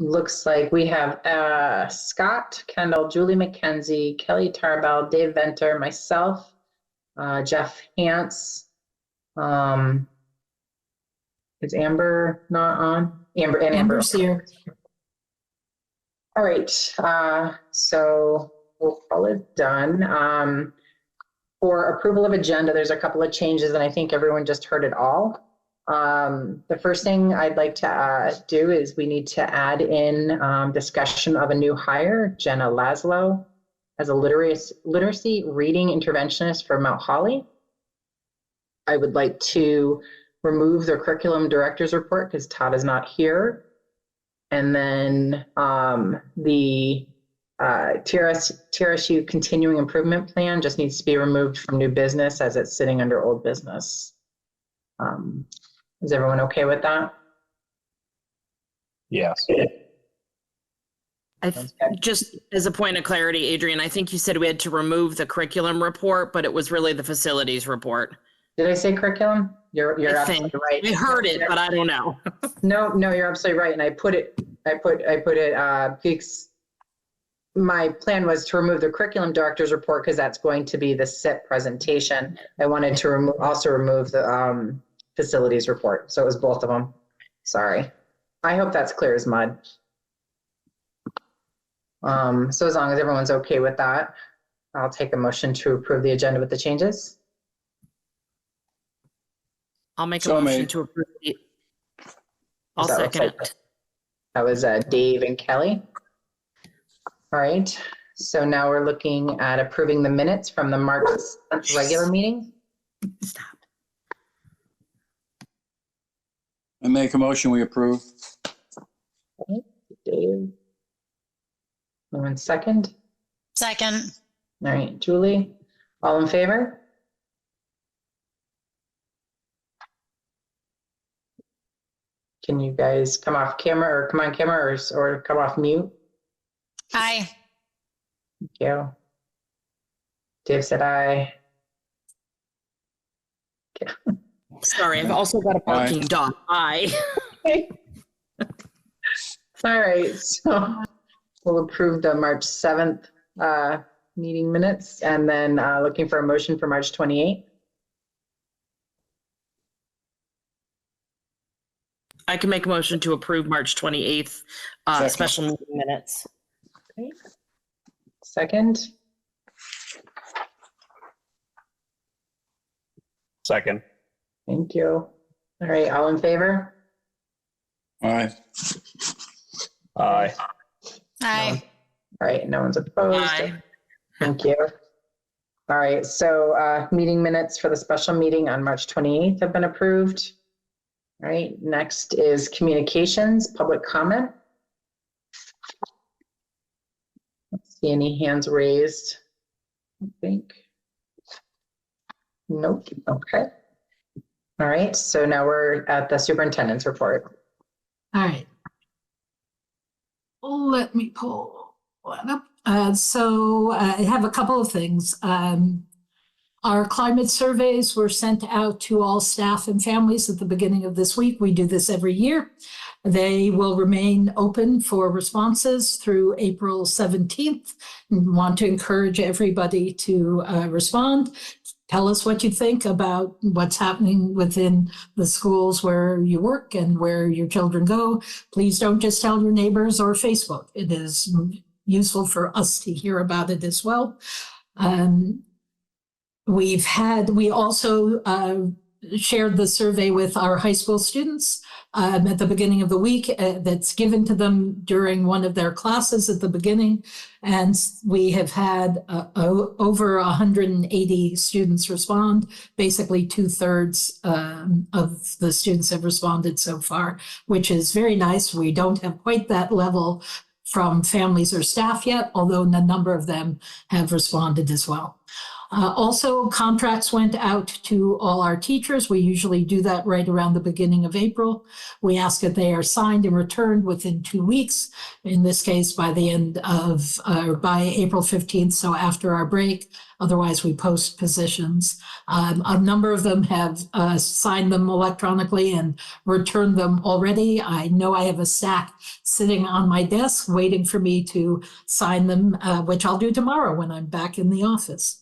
looks like we have Scott Kendall, Julie McKenzie, Kelly Tarbell, Dave Venter, myself, Jeff Hance. Is Amber not on? Amber's here. All right, so we'll call it done. For approval of agenda, there's a couple of changes, and I think everyone just heard it all. The first thing I'd like to do is we need to add in discussion of a new hire, Jenna Laszlo, as a literacy reading interventionist for Mount Holly. I would like to remove the curriculum director's report because Todd is not here. And then the TRSU continuing improvement plan just needs to be removed from new business as it's sitting under old business. Is everyone okay with that? Yes. Just as a point of clarity, Adrian, I think you said we had to remove the curriculum report, but it was really the facilities report. Did I say curriculum? You're absolutely right. I heard it, but I don't know. No, you're absolutely right. And I put it because my plan was to remove the curriculum director's report because that's going to be the SIP presentation. I wanted to also remove the facilities report. So it was both of them. Sorry. I hope that's clear as mud. So as long as everyone's okay with that, I'll take a motion to approve the agenda with the changes. I'll make a motion to approve it. I'll second it. That was Dave and Kelly. All right. So now we're looking at approving the minutes from the March regular meeting. Stop. I make a motion, we approve. Okay. Dave. One second. Second. All right, Julie. All in favor? Can you guys come off camera or come on camera or come off mute? Aye. Thank you. Dave said aye. Okay. Sorry, I've also got a barking dog. Aye. All right, so we'll approve the March 7th meeting minutes and then looking for a motion for March 28th. I can make a motion to approve March 28th special meeting minutes. Okay. Second. Second. Thank you. All right, all in favor? Aye. Aye. Aye. All right, no one's opposed. Aye. Thank you. All right, so meeting minutes for the special meeting on March 28th have been approved. All right, next is communications, public comment. Let's see any hands raised. I think. Nope, okay. All right, so now we're at the superintendent's report. All right. Let me pull one up. So I have a couple of things. Our climate surveys were sent out to all staff and families at the beginning of this week. We do this every year. They will remain open for responses through April 17th. We want to encourage everybody to respond. Tell us what you think about what's happening within the schools where you work and where your children go. Please don't just tell your neighbors or Facebook. It is useful for us to hear about it as well. We also shared the survey with our high school students at the beginning of the week that's given to them during one of their classes at the beginning. And we have had over 180 students respond. Basically 2/3 of the students have responded so far, which is very nice. We don't have quite that level from families or staff yet, although a number of them have responded as well. Also, contracts went out to all our teachers. We usually do that right around the beginning of April. We ask that they are signed and returned within 2 weeks. In this case, by the end of, by April 15th, so after our break. Otherwise, we post positions. A number of them have signed them electronically and returned them already. I know I have a stack sitting on my desk waiting for me to sign them, which I'll do tomorrow when I'm back in the office.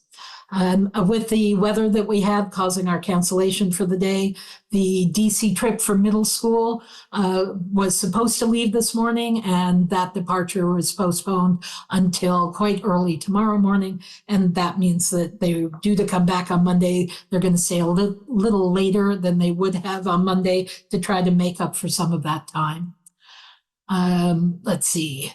With the weather that we had causing our cancellation for the day, the DC trip for middle school was supposed to leave this morning, and that departure was postponed until quite early tomorrow morning. And that means that they're due to come back on Monday. They're going to stay a little later than they would have on Monday to try to make up for some of that time. Let's see.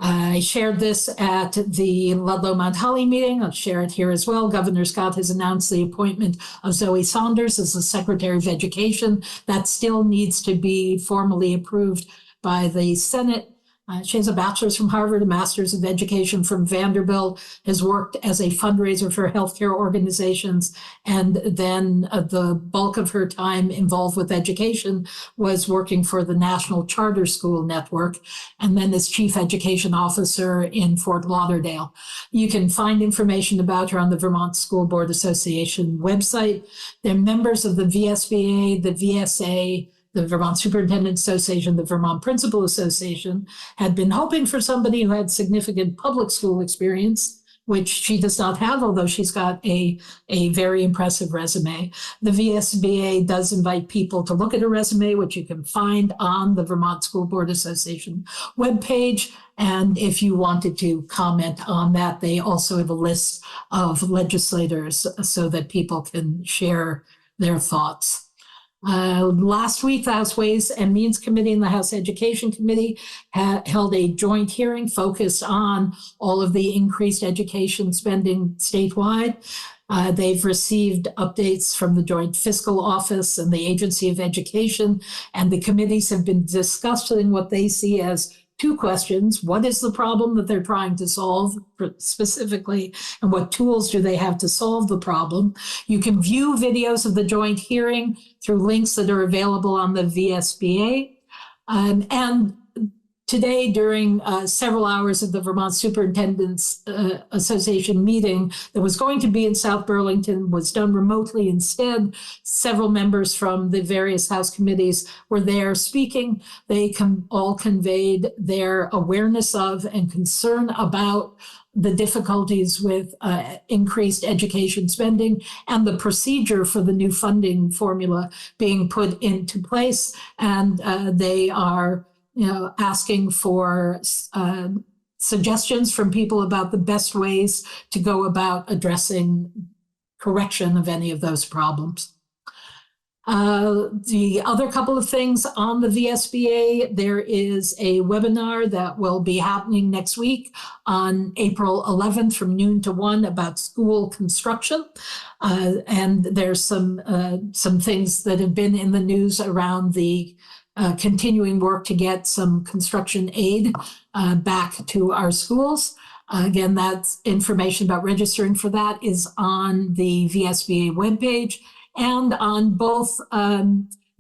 I shared this at the Ludlow Mount Holly meeting. I'll share it here as well. Governor Scott has announced the appointment of Zoe Saunders as the Secretary of Education. That still needs to be formally approved by the Senate. She has a bachelor's from Harvard, a master's of education from Vanderbilt, has worked as a fundraiser for healthcare organizations, and then the bulk of her time involved with education was working for the National Charter School Network, and then as chief education officer in Fort Lauderdale. You can find information about her on the Vermont School Board Association website. They're members of the VSBA, the VSA, the Vermont Superintendent Association, the Vermont Principal Association, had been hoping for somebody who had significant public school experience, which she does not have, although she's got a very impressive resume. The VSBA does invite people to look at her resume, which you can find on the Vermont School Board Association webpage. And if you wanted to comment on that, they also have a list of legislators so that people can share their thoughts. Last week, the House Ways and Means Committee and the House Education Committee held a joint hearing focused on all of the increased education spending statewide. They've received updates from the Joint Fiscal Office and the Agency of Education, and the committees have been discussing what they see as two questions. What is the problem that they're trying to solve specifically, and what tools do they have to solve the problem? You can view videos of the joint hearing through links that are available on the VSBA. And today, during several hours of the Vermont Superintendents Association meeting that was going to be in South Burlington was done remotely instead. Several members from the various House committees were there speaking. They all conveyed their awareness of and concern about the difficulties with increased education spending and the procedure for the new funding formula being put into place. And they are asking for suggestions from people about the best ways to go about addressing correction of any of those problems. The other couple of things on the VSBA, there is a webinar that will be happening next week on April 11th from noon to 1 about school construction. And there's some things that have been in the news around the continuing work to get some construction aid back to our schools. Again, that's information about registering for that is on the VSBA webpage. And on both,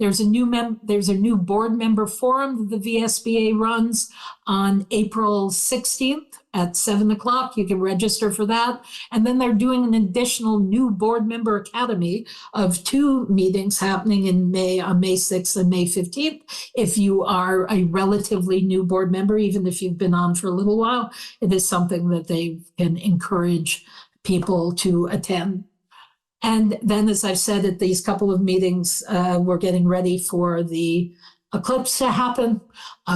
there's a new board member forum that the VSBA runs on April 16th at 7 o'clock. You can register for that. And then they're doing an additional new board member academy of 2 meetings happening in May, on May 6th and May 15th. If you are a relatively new board member, even if you've been on for a little while, it is something that they can encourage people to attend. And then, as I've said at these couple of meetings, we're getting ready for the eclipse to happen,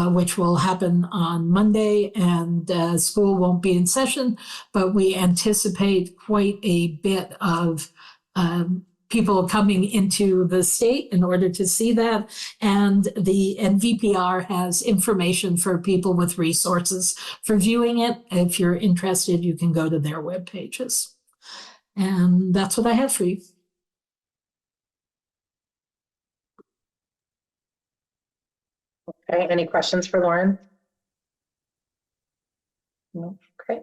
which will happen on Monday, and school won't be in session, but we anticipate quite a bit of people coming into the state in order to see that. And the NVPR has information for people with resources for viewing it. If you're interested, you can go to their web pages. And that's what I have for you. Okay, any questions for Lauren? No, okay.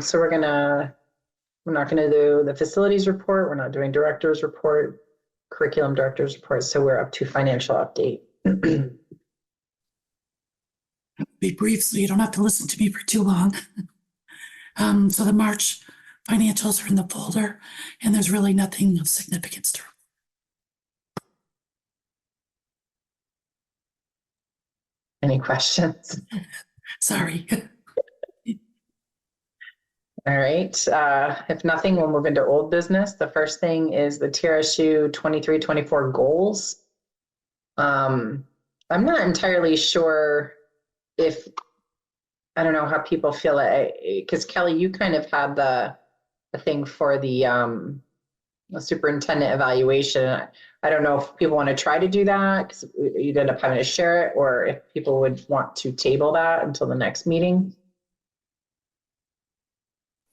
So we're gonna We're not going to do the facilities report. We're not doing director's report, curriculum director's report. So we're up to financial update. Be brief so you don't have to listen to me for too long. So the March financials are in the folder, and there's really nothing of significance to. Any questions? Sorry. All right. If nothing, we'll move into old business. The first thing is the TRSU 23-24 goals. I'm not entirely sure if, I don't know how people feel it, because Kelly, you kind of had the thing for the superintendent evaluation. I don't know if people want to try to do that because you'd end up having to share it, or if people would want to table that until the next meeting.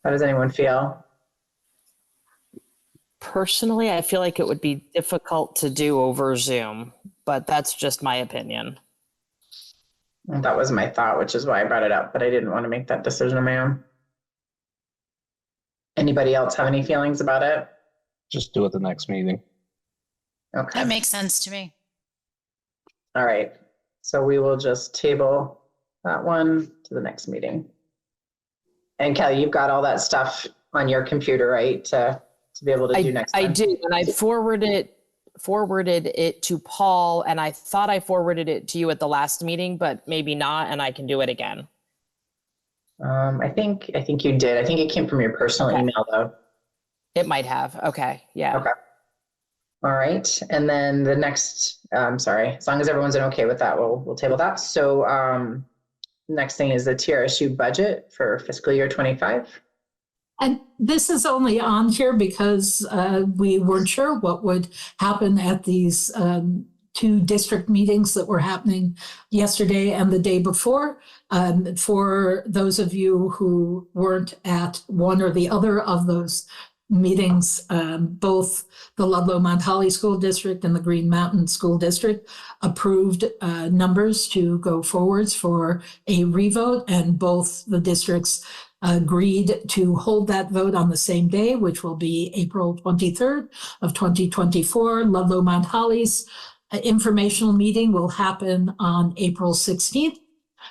How does anyone feel? Personally, I feel like it would be difficult to do over Zoom, but that's just my opinion. Well, that was my thought, which is why I brought it up, but I didn't want to make that decision on my own. Anybody else have any feelings about it? Just do it the next meeting. Okay. That makes sense to me. All right. So we will just table that one to the next meeting. And Kelly, you've got all that stuff on your computer, right? To be able to do next time. I do, and I forwarded it to Paul, and I thought I forwarded it to you at the last meeting, but maybe not, and I can do it again. I think you did. I think it came from your personal email though. It might have. Okay. Yeah. Okay. All right. And then the next, sorry, as long as everyone's okay with that, we'll table that. So next thing is the TRSU budget for fiscal year 25. And this is only on here because we weren't sure what would happen at these two district meetings that were happening yesterday and the day before. For those of you who weren't at one or the other of those meetings, both the Ludlow Mount Holly School District and the Green Mountain School District approved numbers to go forwards for a revote, and both the districts agreed to hold that vote on the same day, which will be April 23rd of 2024. Ludlow Mount Holly's informational meeting will happen on April 16th,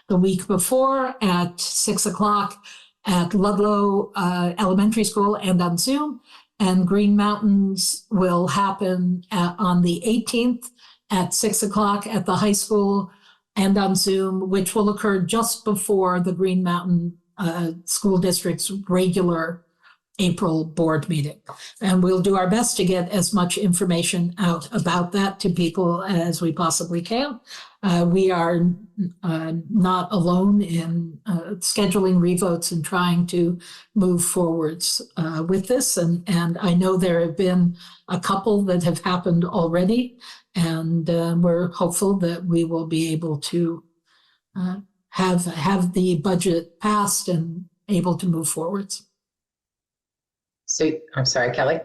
the week before at 6 o'clock at Ludlow Elementary School and on Zoom. And Green Mountains will happen on the 18th at 6 o'clock at the high school and on Zoom, which will occur just before the Green Mountain School District's regular April board meeting. And we'll do our best to get as much information out about that to people as we possibly can. We are not alone in scheduling revotes and trying to move forwards with this. And I know there have been a couple that have happened already, and we're hopeful that we will be able to have the budget passed and able to move forwards. So I'm sorry, Kelly.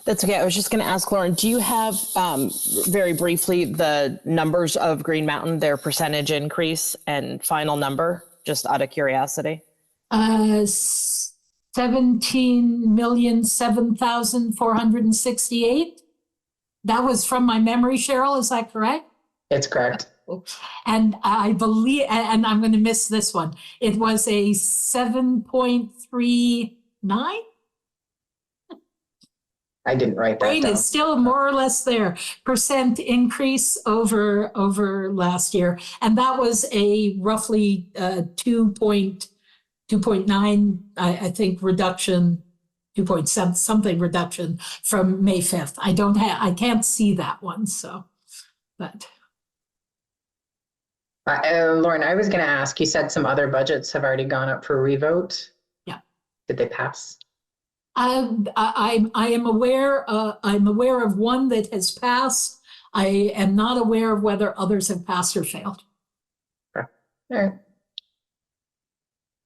That's okay. I was just going to ask Lauren, do you have very briefly the numbers of Green Mountain, their percentage increase and final number, just out of curiosity? 17,007,468. That was from my memory, Cheryl. Is that correct? It's correct. And I believe, and I'm going to miss this one, it was a 7.39. I didn't write that Brain down. is still more or less there, percent increase over last year. And that was a roughly 2.9, I think, reduction, 2.7 something reduction from May 5th. I can't see that one, so, but. Lauren, I was going to ask, you said some other budgets have already gone up for revote. Yeah. Did they pass? I am aware. I'm aware of one that has passed. I am not aware of whether others have passed or failed. Okay. All right.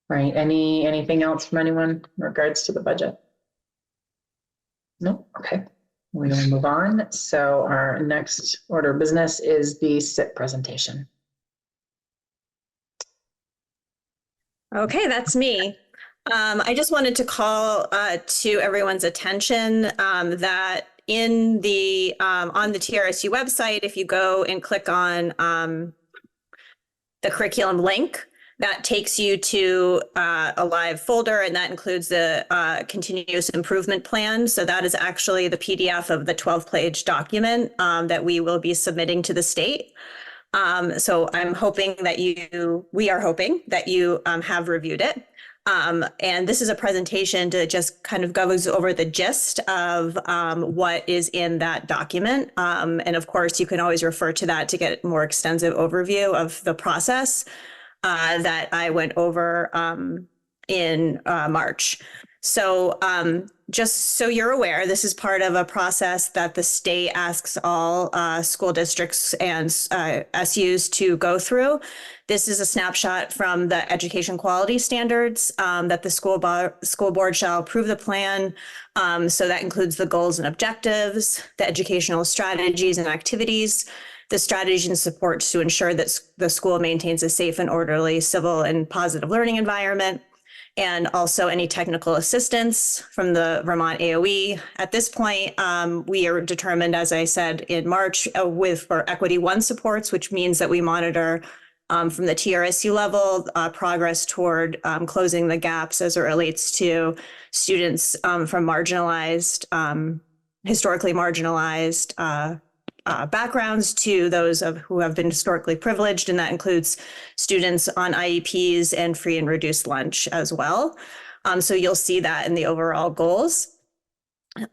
Right. Anything else from anyone in regards to the budget? No. Okay. We're going to move on. So our next order of business is the SIP presentation. Okay, that's me. I just wanted to call to everyone's attention that in the on the TRSU website, if you go and click on the curriculum link, that takes you to a live folder, and that includes the continuous improvement plan. So that is actually the PDF of the 12-page document that we will be submitting to the state. So I'm hoping that we are hoping that you have reviewed it. And this is a presentation to just kind of goes over the gist of what is in that document. And of course, you can always refer to that to get a more extensive overview of the process that I went over in March. So just so you're aware, this is part of a process that the state asks all school districts and SUs to go through. This is a snapshot from the education quality standards that the school board shall approve the plan. So that includes the goals and objectives, the educational strategies and activities, the strategies and supports to ensure that the school maintains a safe and orderly, civil and positive learning environment, and also any technical assistance from the Vermont AOE. At this point, we are determined, as I said, in March for Equity 1 supports, which means that we monitor from the TRSU level progress toward closing the gaps as it relates to students from marginalized, historically marginalized backgrounds to those who have been historically privileged, and that includes students on IEPs and free and reduced lunch as well. So you'll see that in the overall goals.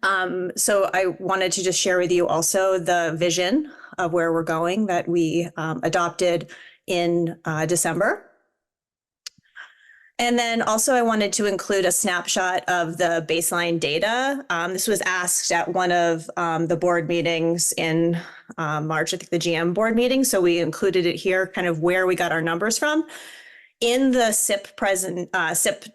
So I wanted to just share with you also the vision of where we're going that we adopted in December. And then also I wanted to include a snapshot of the baseline data. This was asked at one of the board meetings in March, I think the GM board meeting. So we included it here, kind of where we got our numbers from. In the SIP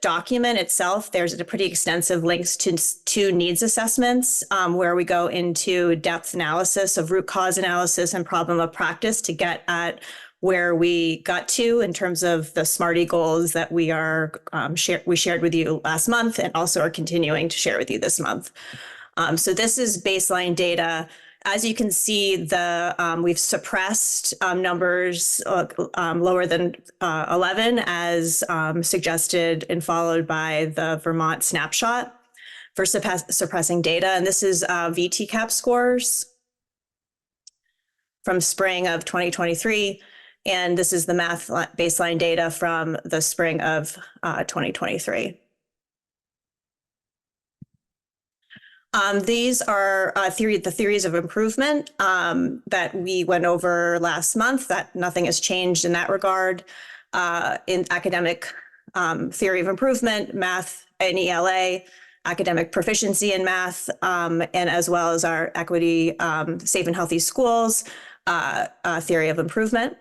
document itself, there's a pretty extensive links to needs assessments where we go into depth analysis of root cause analysis and problem of practice to get at where we got to in terms of the SMARTY goals that we shared with you last month and also are continuing to share with you this month. So this is baseline data. As you can see, we've suppressed numbers lower than 11 as suggested and followed by the Vermont snapshot for suppressing data. And this is VTCAP scores from spring of 2023. And this is the math baseline data from the spring of 2023. These are the theories of improvement that we went over last month, that nothing has changed in that regard. In academic theory of improvement, math and ELA, academic proficiency in math, and as well as our equity, safe and healthy schools theory of improvement.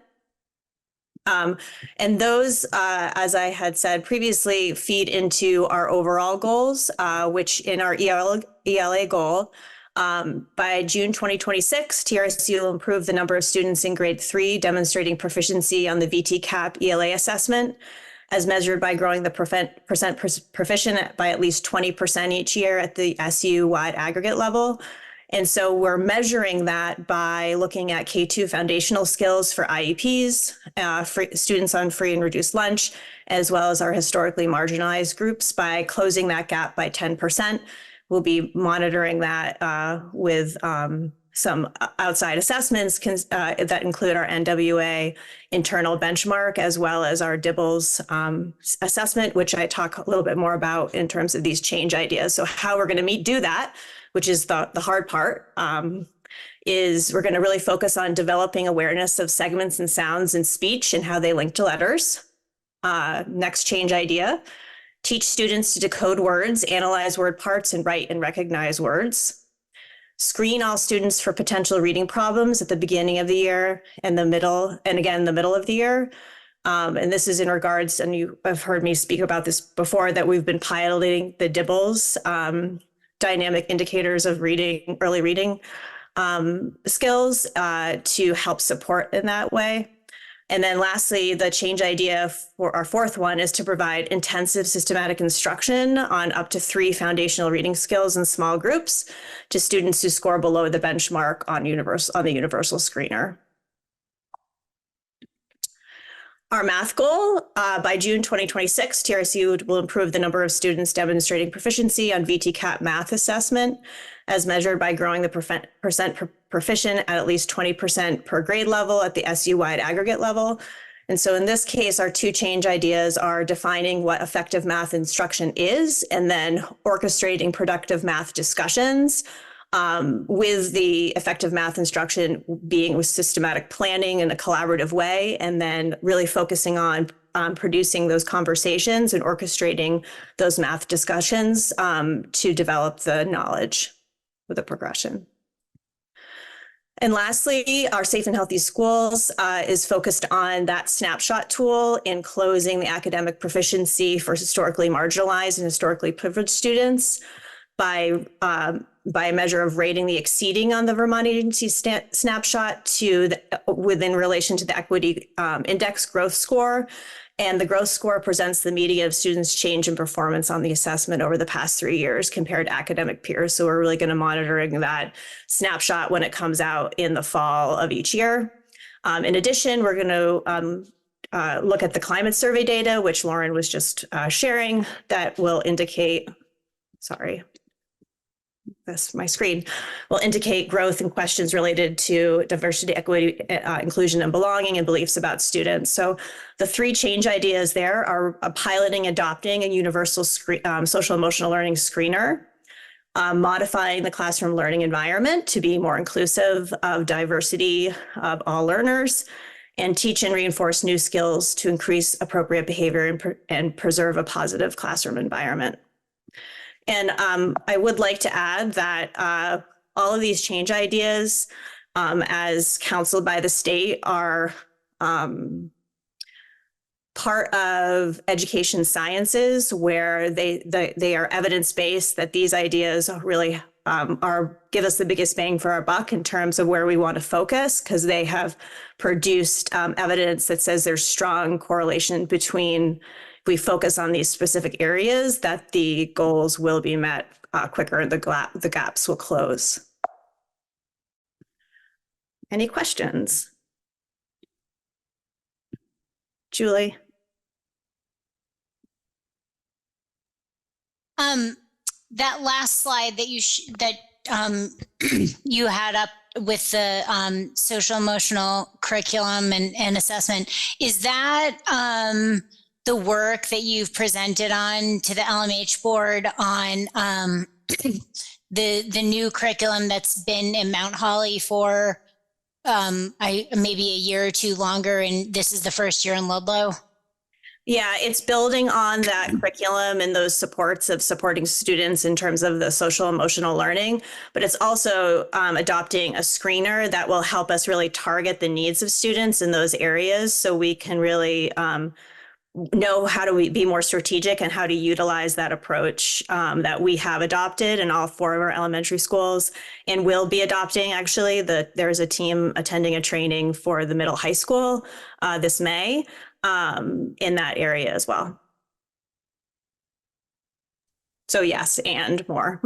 And those, as I had said previously, feed into our overall goals, which in our ELA goal, by June 2026, TRSU will improve the number of students in grade 3 demonstrating proficiency on the VTCAP ELA assessment, as measured by growing the percent proficient by at least 20% each year at the SU-wide aggregate level. And so we're measuring that by looking at K2 foundational skills for IEPs, students on free and reduced lunch, as well as our historically marginalized groups by closing that gap by 10%. We'll be monitoring that with some outside assessments that include our NWA internal benchmark, as well as our DIBELS assessment, which I talk a little bit more about in terms of these change ideas. So how we're going to do that, which is the hard part, is we're going to really focus on developing awareness of segments and sounds in speech and how they link to letters. Next change idea, teach students to decode words, analyze word parts, and write and recognize words. Screen all students for potential reading problems at the beginning of the year and the middle, and again, the middle of the year. And this is in regards, and you have heard me speak about this before, that we've been piloting the DIBELS, dynamic indicators of reading, early reading skills to help support in that way. And then lastly, the change idea for our fourth one is to provide intensive systematic instruction on up to 3 foundational reading skills in small groups to students who score below the benchmark on the universal screener. Our math goal, by June 2026, TRSU will improve the number of students demonstrating proficiency on VTCAP math assessment as measured by growing the percent proficient at least 20% per grade level at the SU-wide aggregate level. And so in this case, our 2 change ideas are defining what effective math instruction is, and then orchestrating productive math discussions with the effective math instruction being with systematic planning in a collaborative way, and then really focusing on producing those conversations and orchestrating those math discussions to develop the knowledge with the progression. And lastly, our Safe and Healthy Schools is focused on that snapshot tool in closing the academic proficiency for historically marginalized and historically privileged students by a measure of rating the exceeding on the Vermont Agency snapshot within relation to the equity index growth score. And the growth score presents the median of students' change in performance on the assessment over the past 3 years compared to academic peers. So we're really going to monitoring that snapshot when it comes out in the fall of each year. In addition, we're going to look at the climate survey data, which Lauren was just sharing, that will indicate, sorry, that's my screen, will indicate growth in questions related to diversity, equity, inclusion, and belonging, and beliefs about students. So the 3 change ideas there are piloting, adopting a universal social emotional learning screener, modifying the classroom learning environment to be more inclusive of diversity of all learners, and teach and reinforce new skills to increase appropriate behavior and preserve a positive classroom environment. And I would like to add that all of these change ideas, as counseled by the state, are part of education sciences, where they are evidence-based, that these ideas really give us the biggest bang for our buck in terms of where we want to focus, because they have produced evidence that says there's strong correlation between, if we focus on these specific areas, that the goals will be met quicker and the gaps will close. Any questions? Julie? That last slide that you had up with the social emotional curriculum and assessment, is that the work that you've presented on to the LMH board on the new curriculum that's been in Mount Holly for maybe a year or 2 longer, and this is the first year in Ludlow? Yeah, it's building on that curriculum and those supports of supporting students in terms of the social emotional learning, but it's also adopting a screener that will help us really target the needs of students in those areas, so we can really know how to be more strategic and how to utilize that approach that we have adopted in all 4 of our elementary schools, and will be adopting. Actually, there's a team attending a training for the middle high school this May in that area as well. So yes, and more.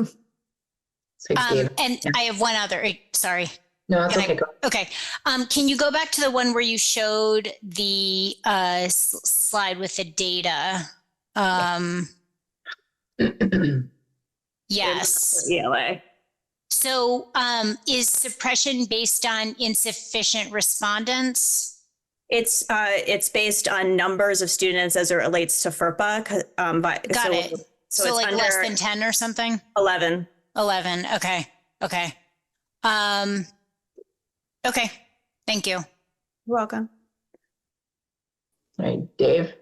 And I have one other, sorry. No, that's okay. Okay. Can you go back to the one where you showed the slide with the data? Yes. ELA. So is suppression based on insufficient respondents? It's based on numbers of students as it relates to FERPA. Got it. So like less than 10 or something? 11. 11. Okay. Okay. Okay. Thank you. You're welcome. All right, Dave?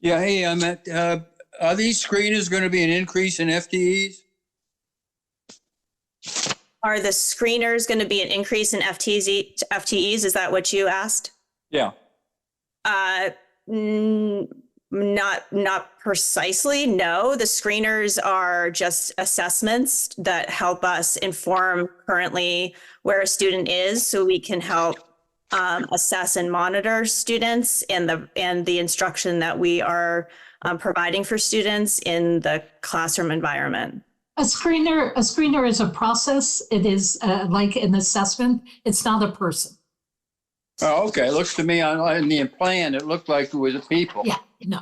Yeah, hey, are these screeners going to be an increase in FTEs? Are the screeners going to be an increase in FTEs? Is that what you asked? Yeah. Not precisely. No, the screeners are just assessments that help us inform currently where a student is, so we can help assess and monitor students and the instruction that we are providing for students in the classroom environment. A screener is a process. It is like an assessment. It's not a person. Oh, okay. It looks to me in the plan, it looked like it was a people. Yeah, no.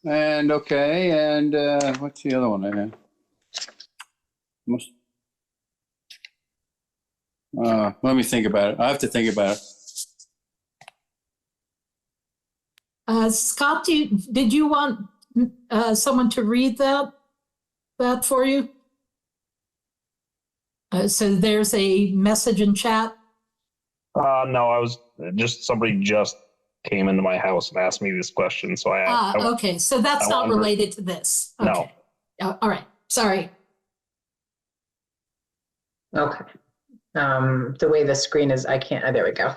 And okay, and what's the other one I had? Let me think about it. I have to think about it. Scott, did you want someone to read that for you? So there's a message in chat. No, somebody just came into my house and asked me this question. So Okay. So that's not related to this. Okay. No. All right. Sorry. Okay. The way the screen is, I can't, there we go.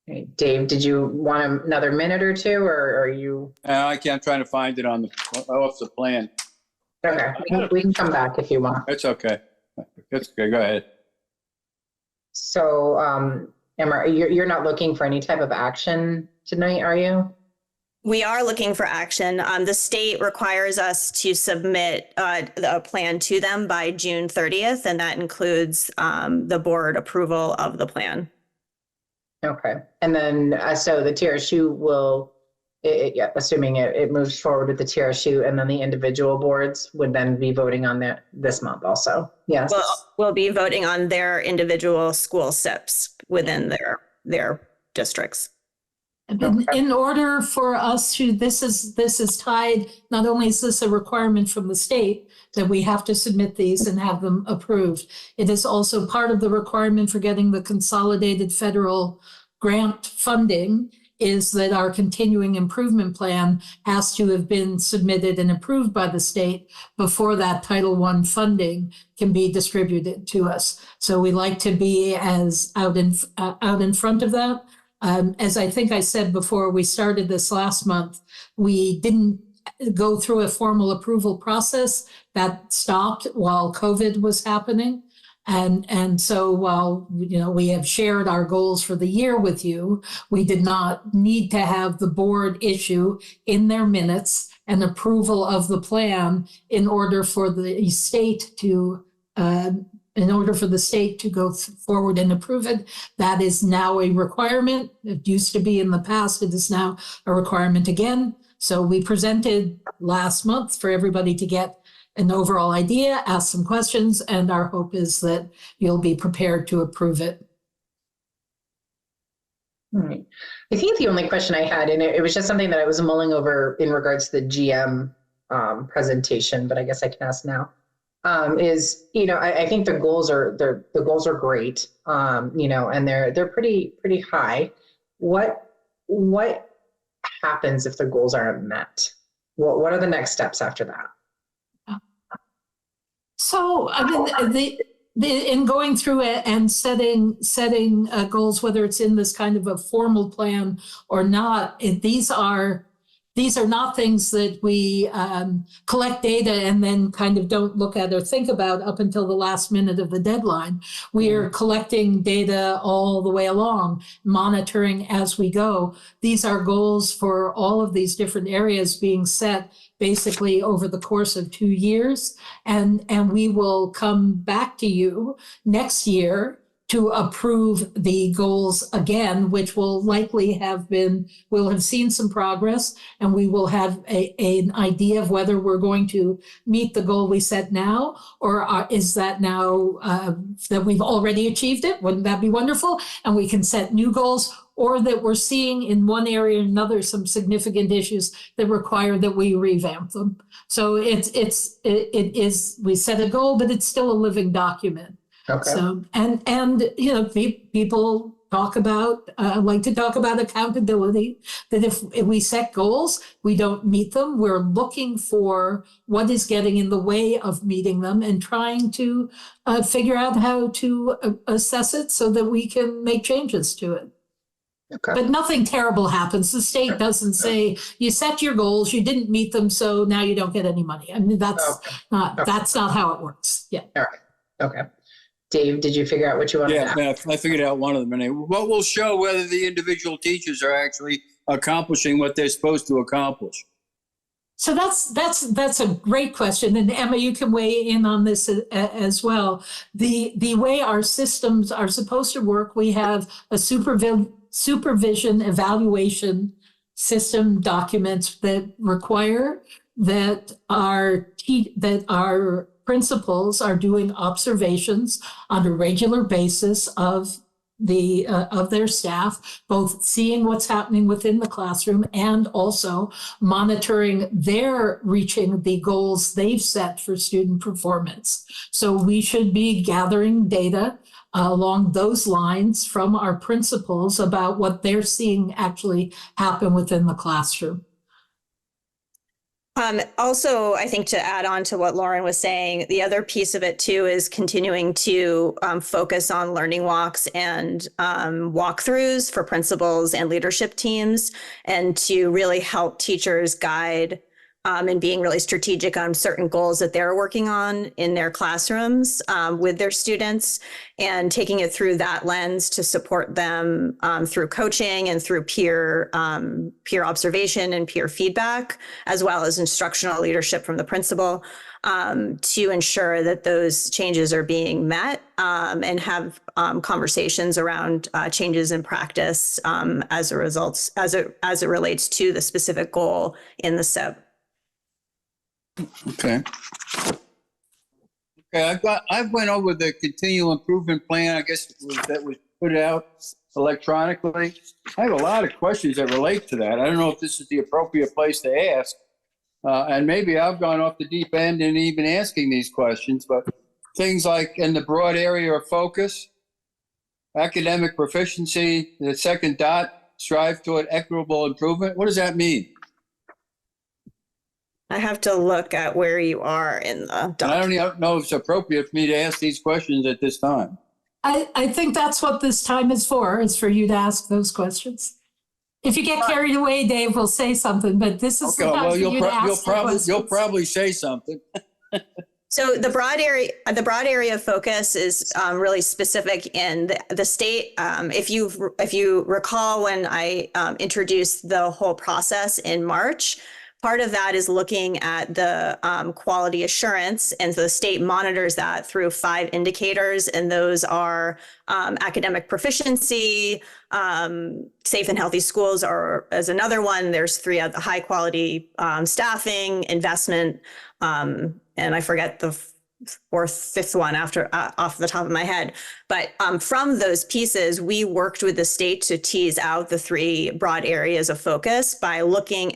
Okay, Dave, did you want another minute or two, or are you? I can't, I'm trying to find it off the plan. Okay, we can come back if you want. That's okay. That's okay, go ahead. So, Emma, you're not looking for any type of action tonight, are you? We are looking for action. The state requires us to submit a plan to them by June 30th, and that includes the board approval of the plan. Okay. And then, so the TRSU will, assuming it moves forward with the TRSU, and then the individual boards would then be voting on that this month also. Yes. Well, we'll be voting on their individual school SIPs within their districts. In order for us to, this is tied, not only is this a requirement from the state that we have to submit these and have them approved, it is also part of the requirement for getting the consolidated federal grant funding is that our continuing improvement plan has to have been submitted and approved by the state before that Title I funding can be distributed to us. So we like to be as out in front of that. As I think I said before we started this last month, we didn't go through a formal approval process. That stopped while COVID was happening. And so while, we have shared our goals for the year with you, we did not need to have the board issue in their minutes an approval of the plan in order for the state to go forward and approve it. That is now a requirement. It used to be in the past. It is now a requirement again. So we presented last month for everybody to get an overall idea, ask some questions, and our hope is that you'll be prepared to approve it. All right. I think the only question I had, and it was just something that I was mulling over in regards to the GM presentation, but I guess I can ask now. Is I think the goals are great, and they're pretty high. What happens if the goals aren't met? What are the next steps after that? So in going through it and setting goals, whether it's in this kind of a formal plan or not, these are not things that we collect data and then kind of don't look at or think about up until the last minute of the deadline. We are collecting data all the way along, monitoring as we go. These are goals for all of these different areas being set basically over the course of 2 years. And we will come back to you next year to approve the goals again, which will likely we'll have seen some progress, and we will have an idea of whether we're going to meet the goal we set now, or is that now that we've already achieved it? Wouldn't that be wonderful? And we can set new goals, or that we're seeing in one area or another some significant issues that require that we revamp them. So it is, we set a goal, but it's still a living document. Okay. So, and people like to talk about accountability, that if we set goals, we don't meet them, we're looking for what is getting in the way of meeting them and trying to figure out how to assess it so that we can make changes to it. Okay. But nothing terrible happens. The state doesn't say you set your goals, you didn't meet them, so now you don't get any money. I mean, that's not how it works. Yeah. All right. Okay. Dave, did you figure out what you wanted to Yeah, ask? I figured out one of them. And what will show whether the individual teachers are actually accomplishing what they're supposed to accomplish? So that's a great question, and Emma, you can weigh in on this as well. The way our systems are supposed to work, we have a supervision evaluation system documents that require that our principals are doing observations on a regular basis of their staff, both seeing what's happening within the classroom and also monitoring their reaching the goals they've set for student performance. So we should be gathering data along those lines from our principals about what they're seeing actually happen within the classroom. Also, I think to add on to what Lauren was saying, the other piece of it too is continuing to focus on learning walks and walkthroughs for principals and leadership teams, and to really help teachers guide and being really strategic on certain goals that they're working on in their classrooms with their students, and taking it through that lens to support them through coaching and through peer observation and peer feedback, as well as instructional leadership from the principal, to ensure that those changes are being met, and have conversations around changes in practice as a result, as it relates to the specific goal in the SIP. Okay. Okay, I've went over the continual improvement plan. I guess that was put out electronically. I have a lot of questions that relate to that. I don't know if this is the appropriate place to ask. And maybe I've gone off the deep end in even asking these questions, but things like in the broad area of focus, academic proficiency, the second dot, strive toward equitable improvement. What does that mean? I have to look at where you are in the document. I don't even know if it's appropriate for me to ask these questions at this time. I think that's what this time is for you to ask those questions. If you get carried away, Dave will say something, but this is the time for you to ask the questions. You'll probably say something. So the broad area of focus is really specific in the state. If you recall, when I introduced the whole process in March, part of that is looking at the quality assurance, and so the state monitors that through 5 indicators, and those are academic proficiency, safe and healthy schools as another one. There's 3 of the high quality staffing, investment, and I forget the 5th one off the top of my head. But from those pieces, we worked with the state to tease out the 3 broad areas of focus by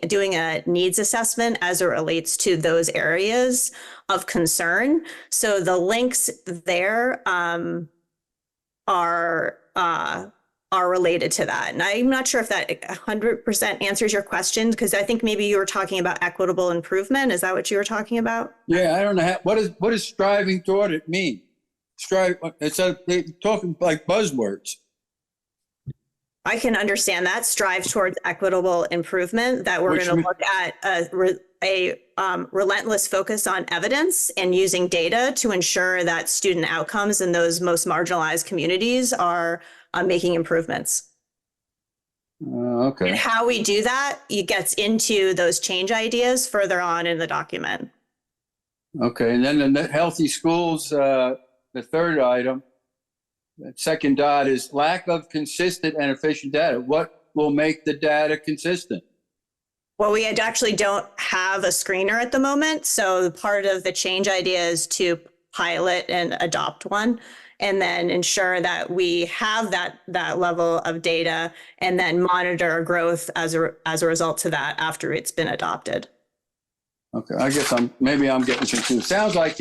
doing a needs assessment as it relates to those areas of concern. So the links there are related to that. And I'm not sure if that 100% answers your question, because I think maybe you were talking about equitable improvement. Is that what you were talking about? Yeah, I don't know. What does striving toward it mean? They're talking like buzzwords. I can understand that. Strive towards equitable improvement, that we're going to look at a relentless focus on evidence and using data to ensure that student outcomes in those most marginalized communities are making improvements. Okay. And how we do that, it gets into those change ideas further on in the document. Okay, and then the healthy schools, the 3rd item, the second dot is lack of consistent and efficient data. What will make the data consistent? Well, we actually don't have a screener at the moment. So part of the change idea is to pilot and adopt one, and then ensure that we have that level of data, and then monitor growth as a result to that after it's been adopted. Okay, I guess I'm getting confused. Sounds like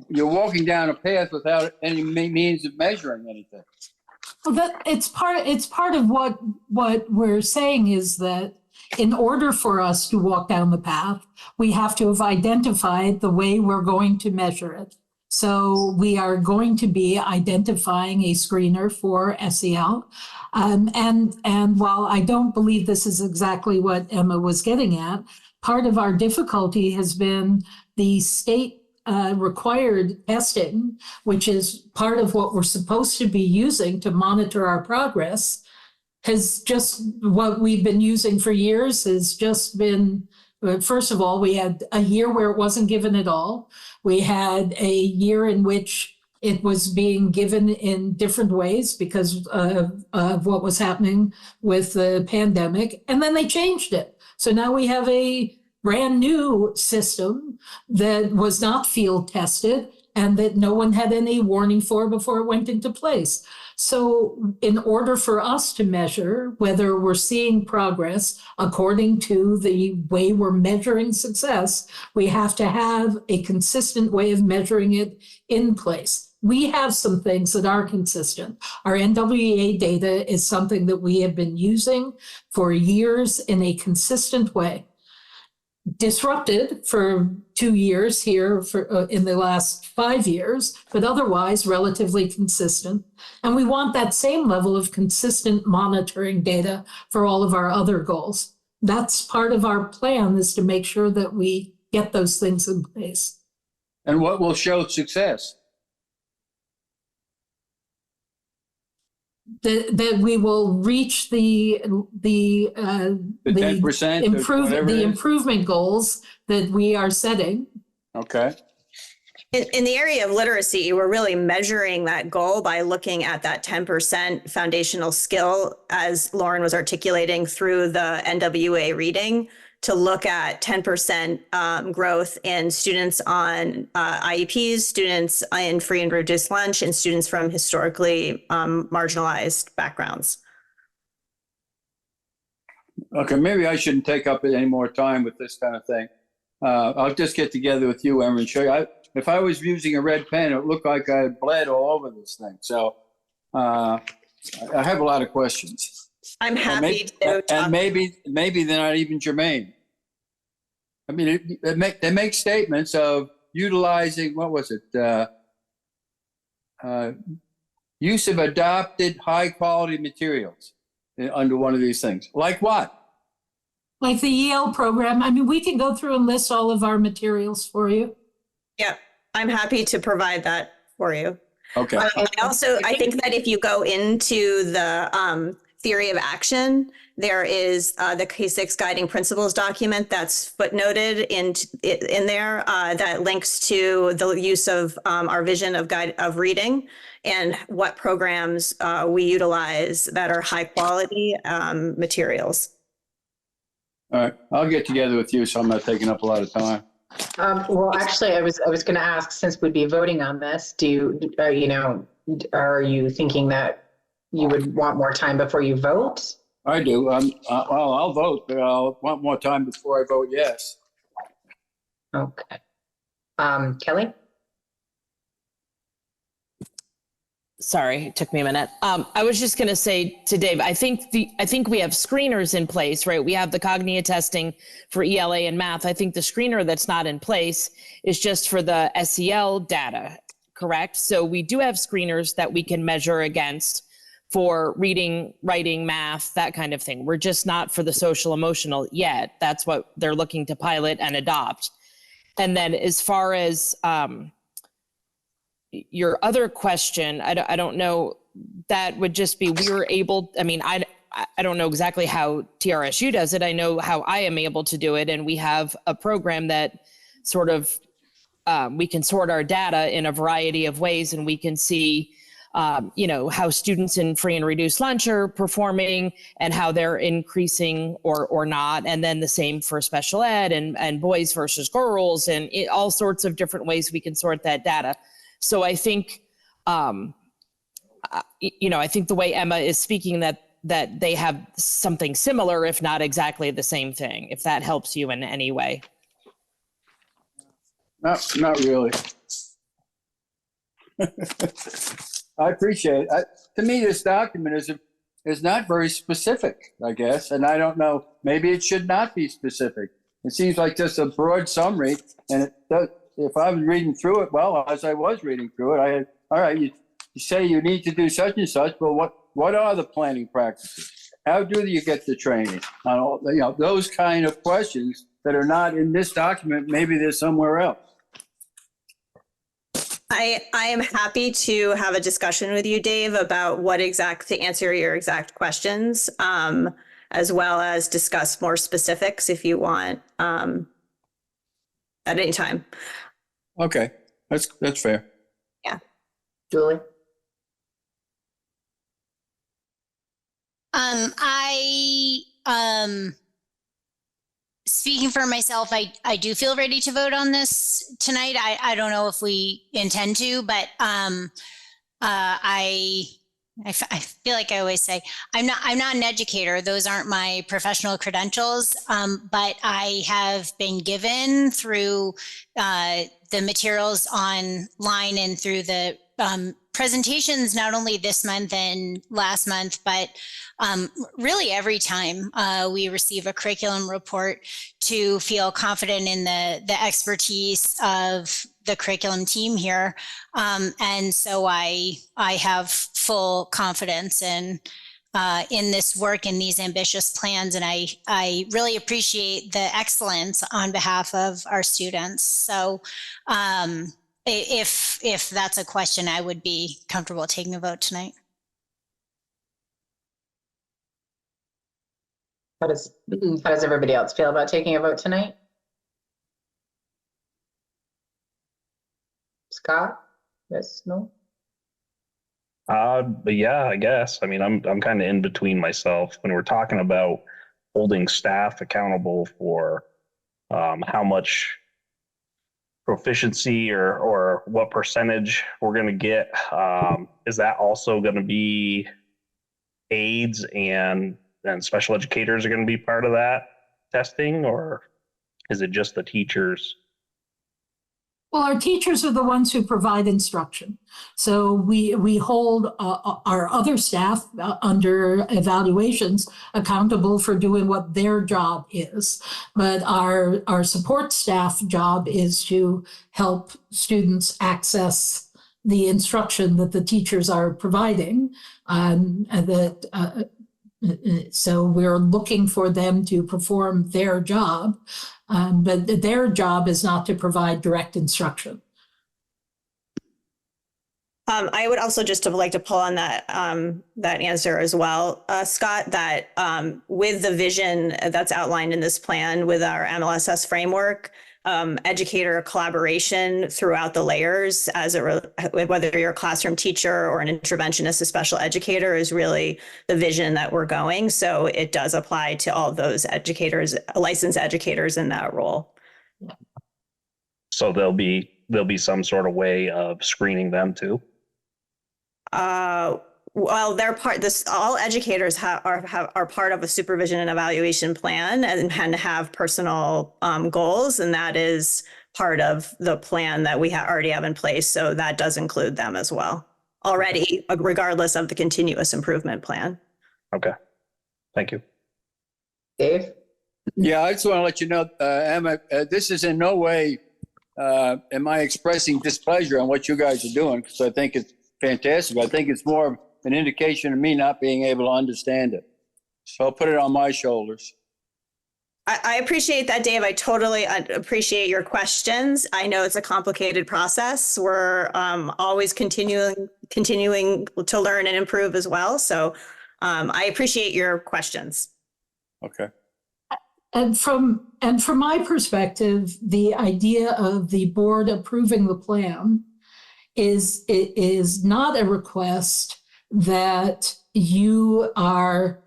you're walking down a path without any means of measuring anything. Well, it's part of what we're saying is that in order for us to walk down the path, we have to have identified the way we're going to measure it. So we are going to be identifying a screener for SEL. And while I don't believe this is exactly what Emma was getting at, part of our difficulty has been the state required testing, which is part of what we're supposed to be using to monitor our progress, has just, what we've been using for years has just been, first of all, we had a year where it wasn't given at all. We had a year in which it was being given in different ways because of what was happening with the pandemic. And then they changed it. So now we have a brand new system that was not field tested and that no one had any warning for before it went into place. So in order for us to measure whether we're seeing progress according to the way we're measuring success, we have to have a consistent way of measuring it in place. We have some things that are consistent. Our NWEA data is something that we have been using for years in a consistent way. Disrupted for 2 years here in the last 5 years, but otherwise relatively consistent. And we want that same level of consistent monitoring data for all of our other goals. That's part of our plan, is to make sure that we get those things in place. And what will show success? That we will reach the 10%, improvement goals that we are setting. Okay. In the area of literacy, we're really measuring that goal by looking at that 10% foundational skill, as Lauren was articulating through the NWA reading, to look at 10% growth in students on IEPs, students in free and reduced lunch, and students from historically marginalized backgrounds. Okay, maybe I shouldn't take up any more time with this kind of thing. I'll just get together with you, Emma, and show you. If I was using a red pen, it looked like I had bled all over this thing. So I have a lot of questions. I'm happy to talk. And maybe they're not even germane. I mean, they make statements of utilizing, what was it? Use of adopted high quality materials under one of these things. Like what? Like the Yale program. I mean, we can go through and list all of our materials for you. Yeah, I'm happy to provide that for you. Okay. I think that if you go into the theory of action, there is the K6 guiding principles document that's footnoted in there that links to the use of our vision of reading and what programs we utilize that are high quality materials. All right, I'll get together with you, so I'm not taking up a lot of time. Well, actually, I was going to ask, since we'd be voting on this, are you thinking that you would want more time before you vote? I do. Well, I'll vote, but I'll want more time before I vote yes. Okay. Kelly? Sorry, it took me a minute. I was just going to say to Dave, I think we have screeners in place, right? We have the cognitive testing for ELA and math. I think the screener that's not in place is just for the SEL data, correct? So we do have screeners that we can measure against for reading, writing, math, that kind of thing. We're just not for the social emotional yet. That's what they're looking to pilot and adopt. And then as far as your other question, I don't know, that would just be, we were able, I mean, I don't know exactly how TRSU does it. I know how I am able to do it. And we have a program that sort of, we can sort our data in a variety of ways, and we can see, how students in free and reduced lunch are performing and how they're increasing or not. And then the same for special ed and boys versus girls and all sorts of different ways we can sort that data. So I think, I think the way Emma is speaking that they have something similar, if not exactly the same thing, if that helps you in any way. Not really. I appreciate it. To me, this document is not very specific, I guess, and I don't know. Maybe it should not be specific. It seems like just a broad summary, and it does. If I was reading through it, well, as I was reading through it, I had, all right, you say you need to do such and such, but what are the planning practices? How do you get the training? Those kind of questions that are not in this document, maybe they're somewhere else. I am happy to have a discussion with you, Dave, about to answer your exact questions, as well as discuss more specifics if you want, at any time. Okay, that's fair. Julie? Speaking for myself, I do feel ready to vote on this tonight. I don't know if we intend to, but I feel like I always say I'm not an educator. Those aren't my professional credentials. But I have been given through the materials online and through the presentations, not only this month and last month, but really every time we receive a curriculum report, to feel confident in the expertise of the curriculum team here. And so I have full confidence in this work and these ambitious plans. And I really appreciate the excellence on behalf of our students. So if that's a question, I would be comfortable taking a vote tonight. How does everybody else feel about taking a vote tonight? Scott? Yes, no? But yeah, I guess. I mean, I'm kind of in between myself when we're talking about holding staff accountable for how much proficiency or what percentage we're going to get. Is that also going to be aides and special educators are going to be part of that testing, or is it just the teachers? Well, our teachers are the ones who provide instruction. So we hold our other staff under evaluations accountable for doing what their job is. But our support staff job is to help students access the instruction that the teachers are providing. So we're looking for them to perform their job, but their job is not to provide direct instruction. I would also just like to pull on that answer as well, Scott, that with the vision that's outlined in this plan with our MLSS framework, educator collaboration throughout the layers, whether you're a classroom teacher or an interventionist, a special educator, is really the vision that we're going. So it does apply to all those educators, licensed educators in that role. So there'll be some sort of way of screening them too. Well, they're all educators are part of a supervision and evaluation plan and have personal goals. And that is part of the plan that we already have in place. So that does include them as well already, regardless of the continuous improvement plan. Okay. Thank you. Dave? Yeah, I just want to let you know, Emma, this is in no way am I expressing displeasure on what you guys are doing, because I think it's fantastic. I think it's more an indication of me not being able to understand it. So I'll put it on my shoulders. I appreciate that, Dave. I totally appreciate your questions. I know it's a complicated process. We're always continuing to learn and improve as well. So I appreciate your questions. Okay. And from my perspective, the idea of the board approving the plan is not a request that you are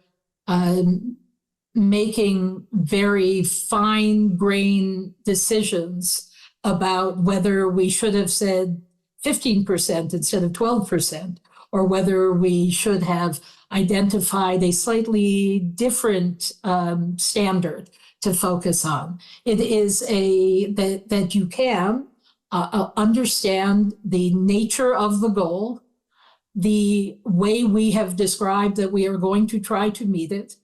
making very fine-grained decisions about whether we should have said 15% instead of 12%, or whether we should have identified a slightly different standard to focus on. It is that you can understand the nature of the goal, the way we have described that we are going to try to meet it,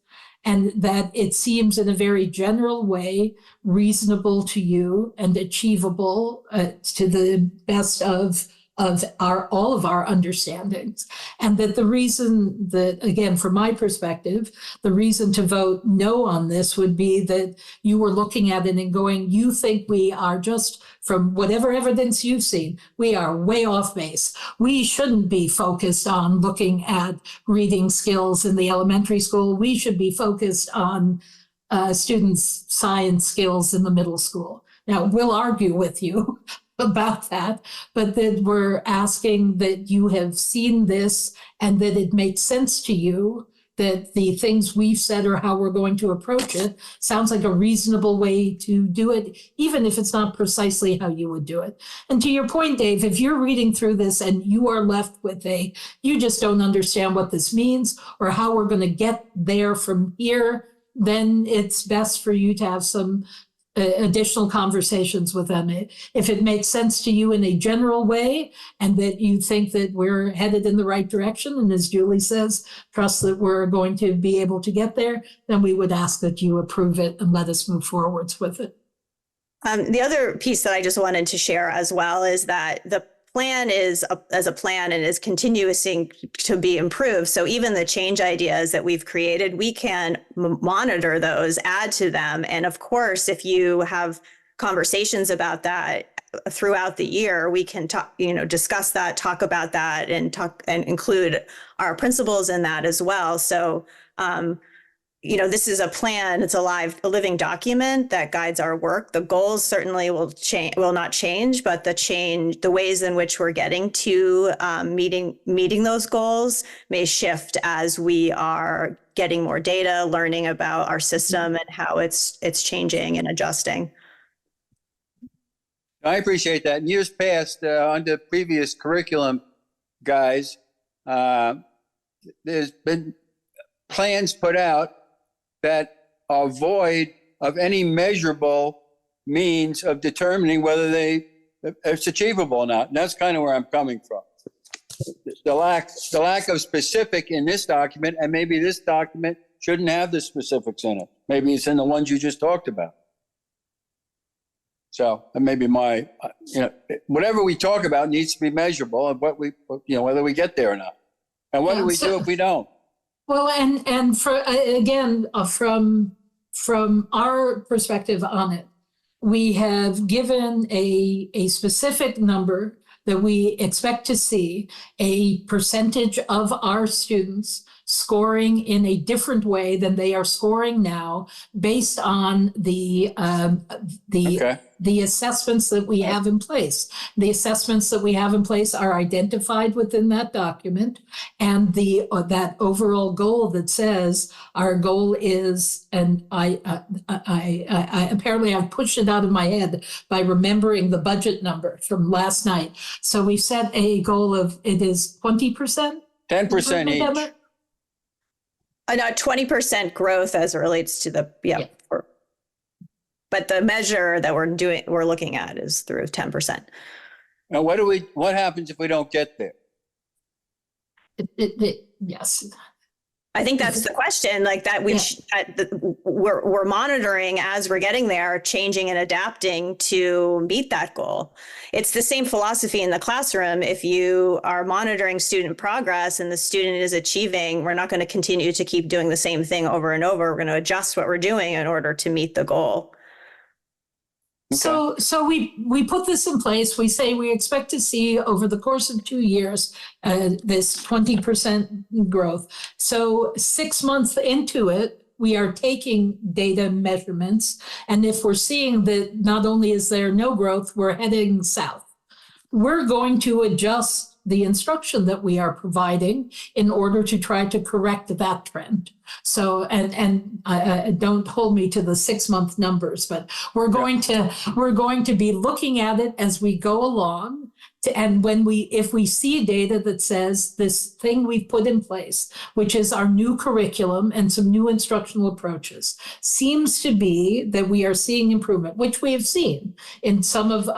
and that it seems in a very general way reasonable to you and achievable to the best of of all of our understandings. And that the reason that, again, from my perspective, the reason to vote no on this would be that you were looking at it and going, you think we are just, from whatever evidence you've seen, we are way off base. We shouldn't be focused on looking at reading skills in the elementary school. We should be focused on students' science skills in the middle school. Now, we'll argue with you about that, but that we're asking that you have seen this and that it makes sense to you, that the things we've said or how we're going to approach it sounds like a reasonable way to do it, even if it's not precisely how you would do it. And to your point, Dave, if you're reading through this and you are left with you just don't understand what this means or how we're going to get there from here, then it's best for you to have some additional conversations with them. If it makes sense to you in a general way and that you think that we're headed in the right direction, and as Julie says, trust that we're going to be able to get there, then we would ask that you approve it and let us move forwards with it. The other piece that I just wanted to share as well is that the plan is as a plan and is continuing to be improved. So even the change ideas that we've created, we can monitor those, add to them. And of course, if you have conversations about that throughout the year, we can talk, discuss that, talk about that, and include our principals in that as well. So, this is a plan. It's a living document that guides our work. The goals certainly will not change, but the ways in which we're getting to meeting those goals may shift as we are getting more data, learning about our system and how it's changing and adjusting. I appreciate that. In years past, under previous curriculum guys, there's been plans put out that are void of any measurable means of determining whether it's achievable or not. And that's kind of where I'm coming from. The lack of specific in this document, and maybe this document shouldn't have the specifics in it. Maybe it's in the ones you just talked about. So that may be whatever we talk about needs to be measurable, and whether we get there or not. And what do we do if we don't? Well, and from our perspective on it, we have given a specific number that we expect to see a percentage of our students scoring in a different way than they are scoring now, based on the assessments that we have in place. The assessments that we have in place are identified within that document, and that overall goal that says our goal is, and I apparently I've pushed it out of my head by remembering the budget number from last night. So we set a goal of, it is 20%? 10% each. Not 20% growth as it relates to but the measure that we're looking at is through 10%. Now, what happens if we don't get there? Yes. I think that's the question, like that we're monitoring as we're getting there, changing and adapting to meet that goal. It's the same philosophy in the classroom. If you are monitoring student progress and the student is achieving, we're not going to continue to keep doing the same thing over and over. We're going to adjust what we're doing in order to meet the goal. Okay. So we put this in place. We say we expect to see over the course of 2 years this 20% growth. So 6 months into it, we are taking data measurements. And if we're seeing that not only is there no growth, we're heading south, we're going to adjust the instruction that we are providing in order to try to correct that trend. So, and don't hold me to the 6 month numbers, but we're going to be looking at it as we go along. And if we see data that says this thing we've put in place, which is our new curriculum and some new instructional approaches, seems to be that we are seeing improvement, which we have seen in some of,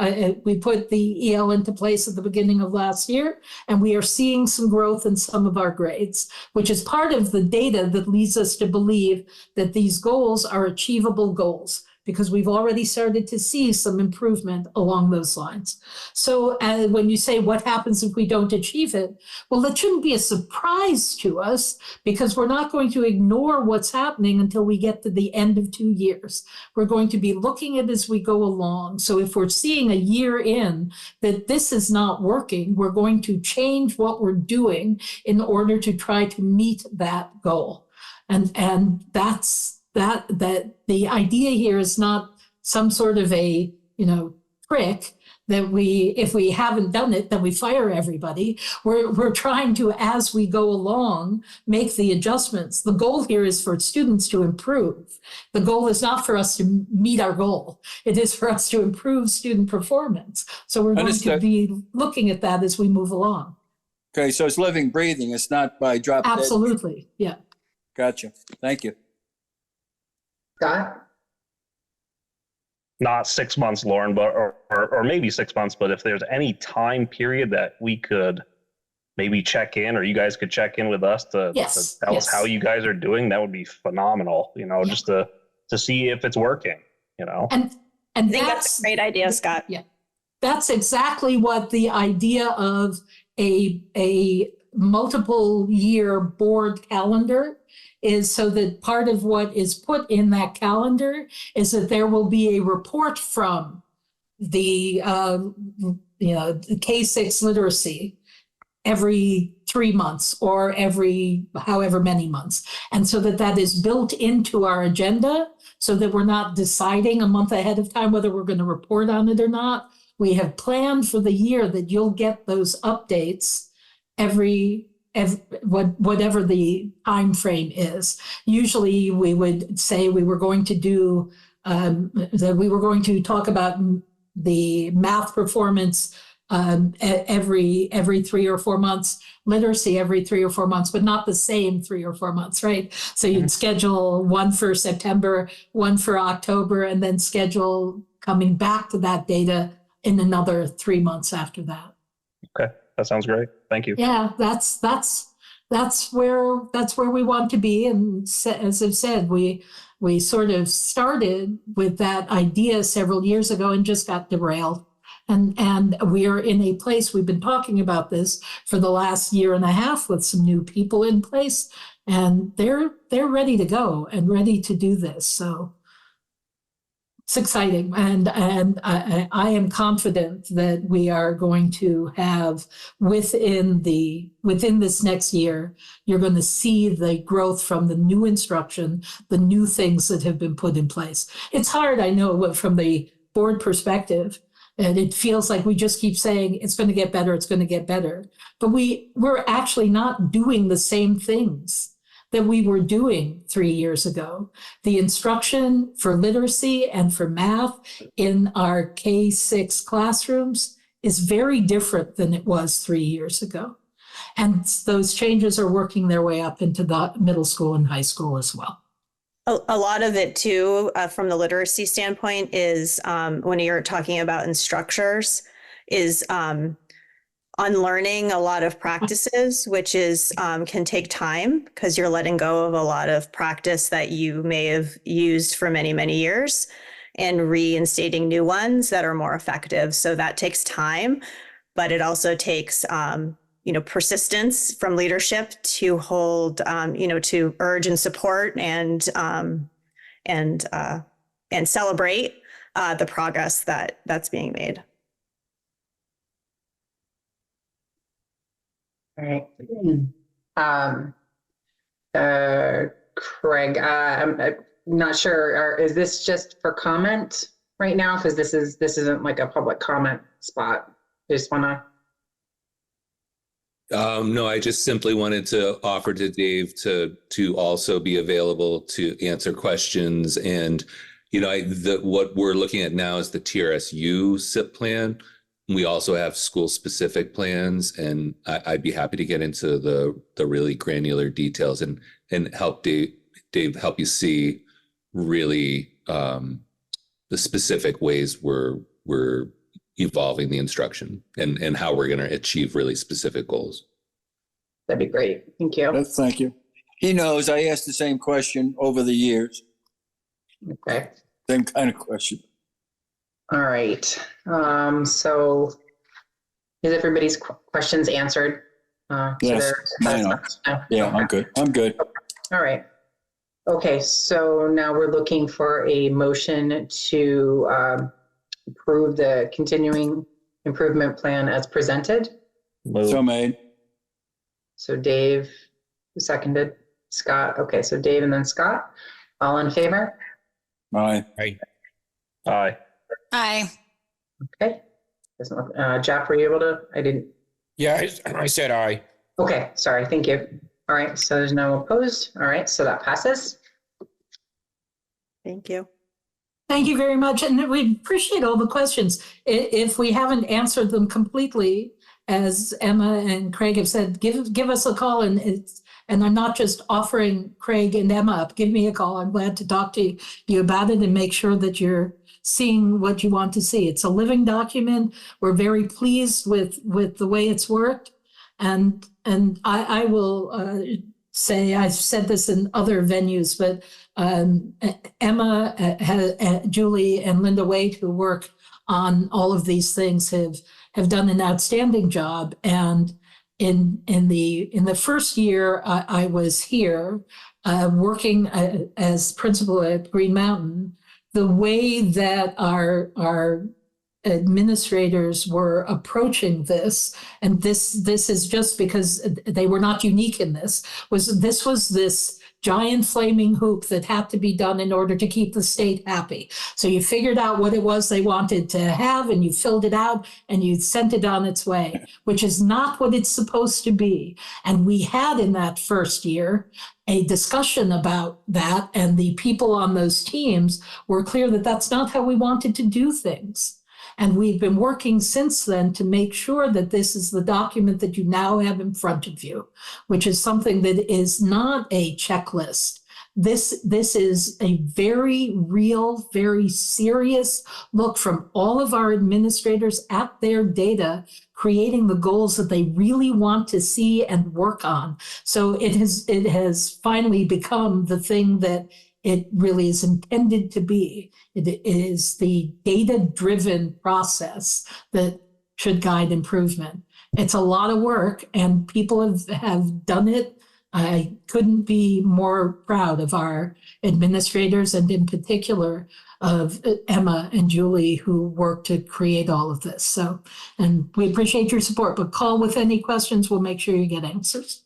we put the EL into place at the beginning of last year, and we are seeing some growth in some of our grades, which is part of the data that leads us to believe that these goals are achievable goals. because we've already started to see some improvement along those lines. So when you say what happens if we don't achieve it, well, that shouldn't be a surprise to us, because we're not going to ignore what's happening until we get to the end of 2 years. We're going to be looking at it as we go along. So if we're seeing a year in that this is not working, we're going to change what we're doing in order to try to meet that goal. And that's that the idea here is not some sort of a, trick that if we haven't done it, then we fire everybody. We're trying to, as we go along, make the adjustments. The goal here is for students to improve. The goal is not for us to meet our goal. It is for us to improve student performance. So we're going to be looking at that as we move along. Okay, so it's living, breathing. It's not by drop dead. Absolutely, yeah. Gotcha. Thank you. Scott? Not 6 months, Lauren, but or maybe 6 months, but if there's any time period that we could maybe check in, or you guys could check in with us to tell us how you guys are doing, that would be phenomenal, just to see if it's working, And I think that's a great idea, Scott. Yeah. That's exactly what the idea of a multiple year board calendar is, so that part of what is put in that calendar is that there will be a report from the K-6 literacy every 3 months or every however many months. And so that is built into our agenda, so that we're not deciding a month ahead of time whether we're going to report on it or not. We have planned for the year that you'll get those updates whatever the time frame is. Usually we would say we were going to do that we were going to talk about the math performance every 3 or 4 months, literacy every 3 or 4 months, but not the same 3 or 4 months, right? So you'd schedule one for September, one for October, and then schedule coming back to that data in another 3 months after that. Okay, that sounds great. Thank you. Yeah, that's where we want to be. And as I've said, we sort of started with that idea several years ago and just got derailed. And we are in a place, we've been talking about this for the last year and a half with some new people in place, and they're ready to go and ready to do this. So it's exciting, and I am confident that we are going to have within this next year, you're going to see the growth from the new instruction, the new things that have been put in place. It's hard, I know, from the board perspective, and it feels like we just keep saying it's going to get better, it's going to get better, but we're actually not doing the same things that we were doing 3 years ago. The instruction for literacy and for math in our K-6 classrooms is very different than it was 3 years ago. And those changes are working their way up into the middle school and high school as well. A lot of it too, from the literacy standpoint, is when you're talking about instructors, is unlearning a lot of practices, which is can take time because you're letting go of a lot of practice that you may have used for many, many years and reinstating new ones that are more effective. So that takes time, but it also takes persistence from leadership to hold, to urge and support and celebrate the progress that's being made. All right. Craig, I'm not sure. Is this just for comment right now? Because this isn't like a public comment spot. I just want to. No, I just simply wanted to offer to Dave to also be available to answer questions. And, what we're looking at now is the TRSU SIP plan. We also have school-specific plans, and I'd be happy to get into the really granular details and help Dave help you see really the specific ways we're evolving the instruction and how we're going to achieve really specific goals. That'd be great. Thank you. Thank you. He knows I asked the same question over the years. Okay. Same kind of question. All right. So is everybody's questions answered? Yes, mine are. Yeah, I'm good. I'm good. All right. Okay, so now we're looking for a motion to approve the continuing improvement plan as presented. So made. So Dave, who seconded? Scott. Okay, so Dave and then Scott. All in favor? Aye. Aye. Aye. Okay. Doesn't look, Jeff, were you able to? I didn't. Yeah, I said aye. Okay, sorry. Thank you. All right, so there's no opposed. All right, so that passes. Thank you. Thank you very much. And we appreciate all the questions. If we haven't answered them completely, as Emma and Craig have said, give us a call. And I'm not just offering Craig and Emma up. Give me a call. I'm glad to talk to you about it and make sure that you're seeing what you want to see. It's a living document. We're very pleased with the way it's worked. And I will say, I've said this in other venues, but Emma, Julie, and Linda Wade, who work on all of these things, have done an outstanding job. And in the first year I was here working as principal at Green Mountain, the way that our administrators were approaching this, and this is just because they were not unique in this, was this giant flaming hoop that had to be done in order to keep the state happy. So you figured out what it was they wanted to have, and you filled it out, and you sent it on its way, which is not what it's supposed to be. And we had in that first year a discussion about that, and the people on those teams were clear that that's not how we wanted to do things. And we've been working since then to make sure that this is the document that you now have in front of you, which is something that is not a checklist. This is a very real, very serious look from all of our administrators at their data, creating the goals that they really want to see and work on. So it has finally become the thing that it really is intended to be. It is the data-driven process that should guide improvement. It's a lot of work, and people have done it. I couldn't be more proud of our administrators, and in particular of Emma and Julie, who worked to create all of this. So, and we appreciate your support, but call with any questions. We'll make sure you get answers.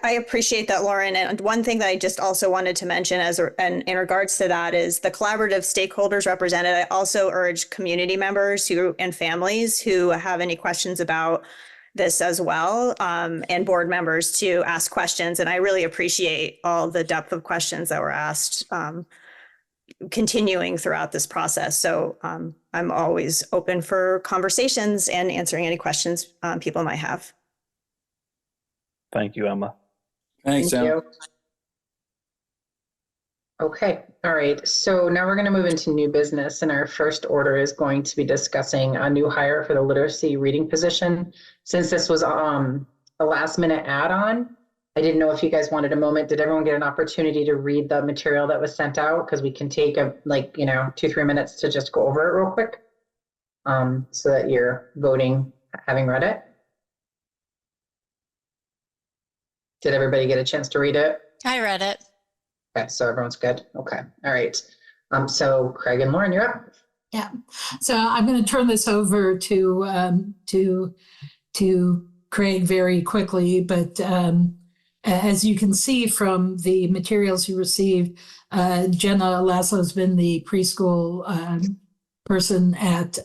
I appreciate that, Lauren. And one thing that I just also wanted to mention and in regards to that is the collaborative stakeholders represented. I also urge community members and families who have any questions about this as well, and board members to ask questions. And I really appreciate all the depth of questions that were asked continuing throughout this process. So I'm always open for conversations and answering any questions people might have. Thank you, Emma. Thanks, Thank Emma. you. Okay, all right. So now we're going to move into new business, and our first order is going to be discussing a new hire for the literacy reading position. Since this was a last-minute add-on, I didn't know if you guys wanted a moment. Did everyone get an opportunity to read the material that was sent out? Because we can take 2-3 minutes to just go over it real quick, so that you're voting having read it. Did everybody get a chance to read it? I read it. Okay, so everyone's good. Okay, all right. So Craig and Lauren, you're up. Yeah. So I'm going to turn this over to Craig very quickly, but as you can see from the materials you received, Jenna Laszlo has been the preschool person at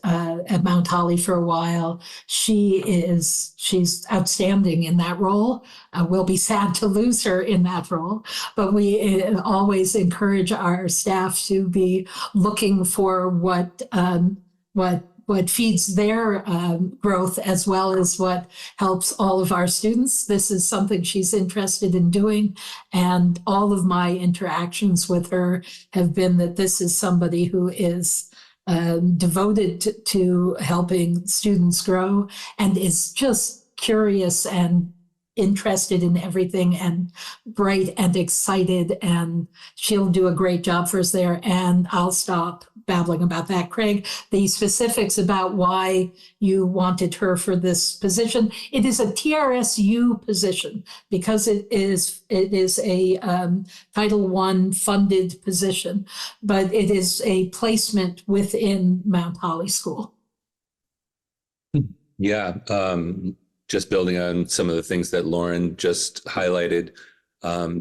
Mount Holly for a while. She's outstanding in that role. We'll be sad to lose her in that role, but we always encourage our staff to be looking for what feeds their growth as well as what helps all of our students. This is something she's interested in doing, and all of my interactions with her have been that this is somebody who is devoted to helping students grow and is just curious and interested in everything and bright and excited, and she'll do a great job for us there. And I'll stop babbling about that. Craig, the specifics about why you wanted her for this position. It is a TRSU position because it is a Title I funded position, but it is a placement within Mount Holly School. Yeah, just building on some of the things that Lauren just highlighted,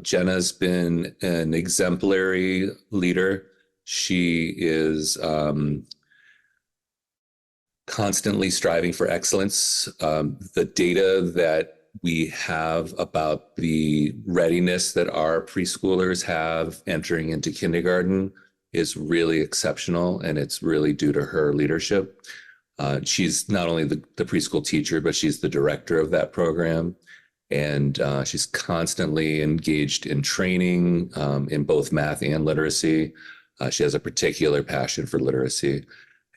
Jenna's been an exemplary leader. She is constantly striving for excellence. The data that we have about the readiness that our preschoolers have entering into kindergarten is really exceptional, and it's really due to her leadership. She's not only the preschool teacher, but she's the director of that program. And she's constantly engaged in training in both math and literacy. She has a particular passion for literacy.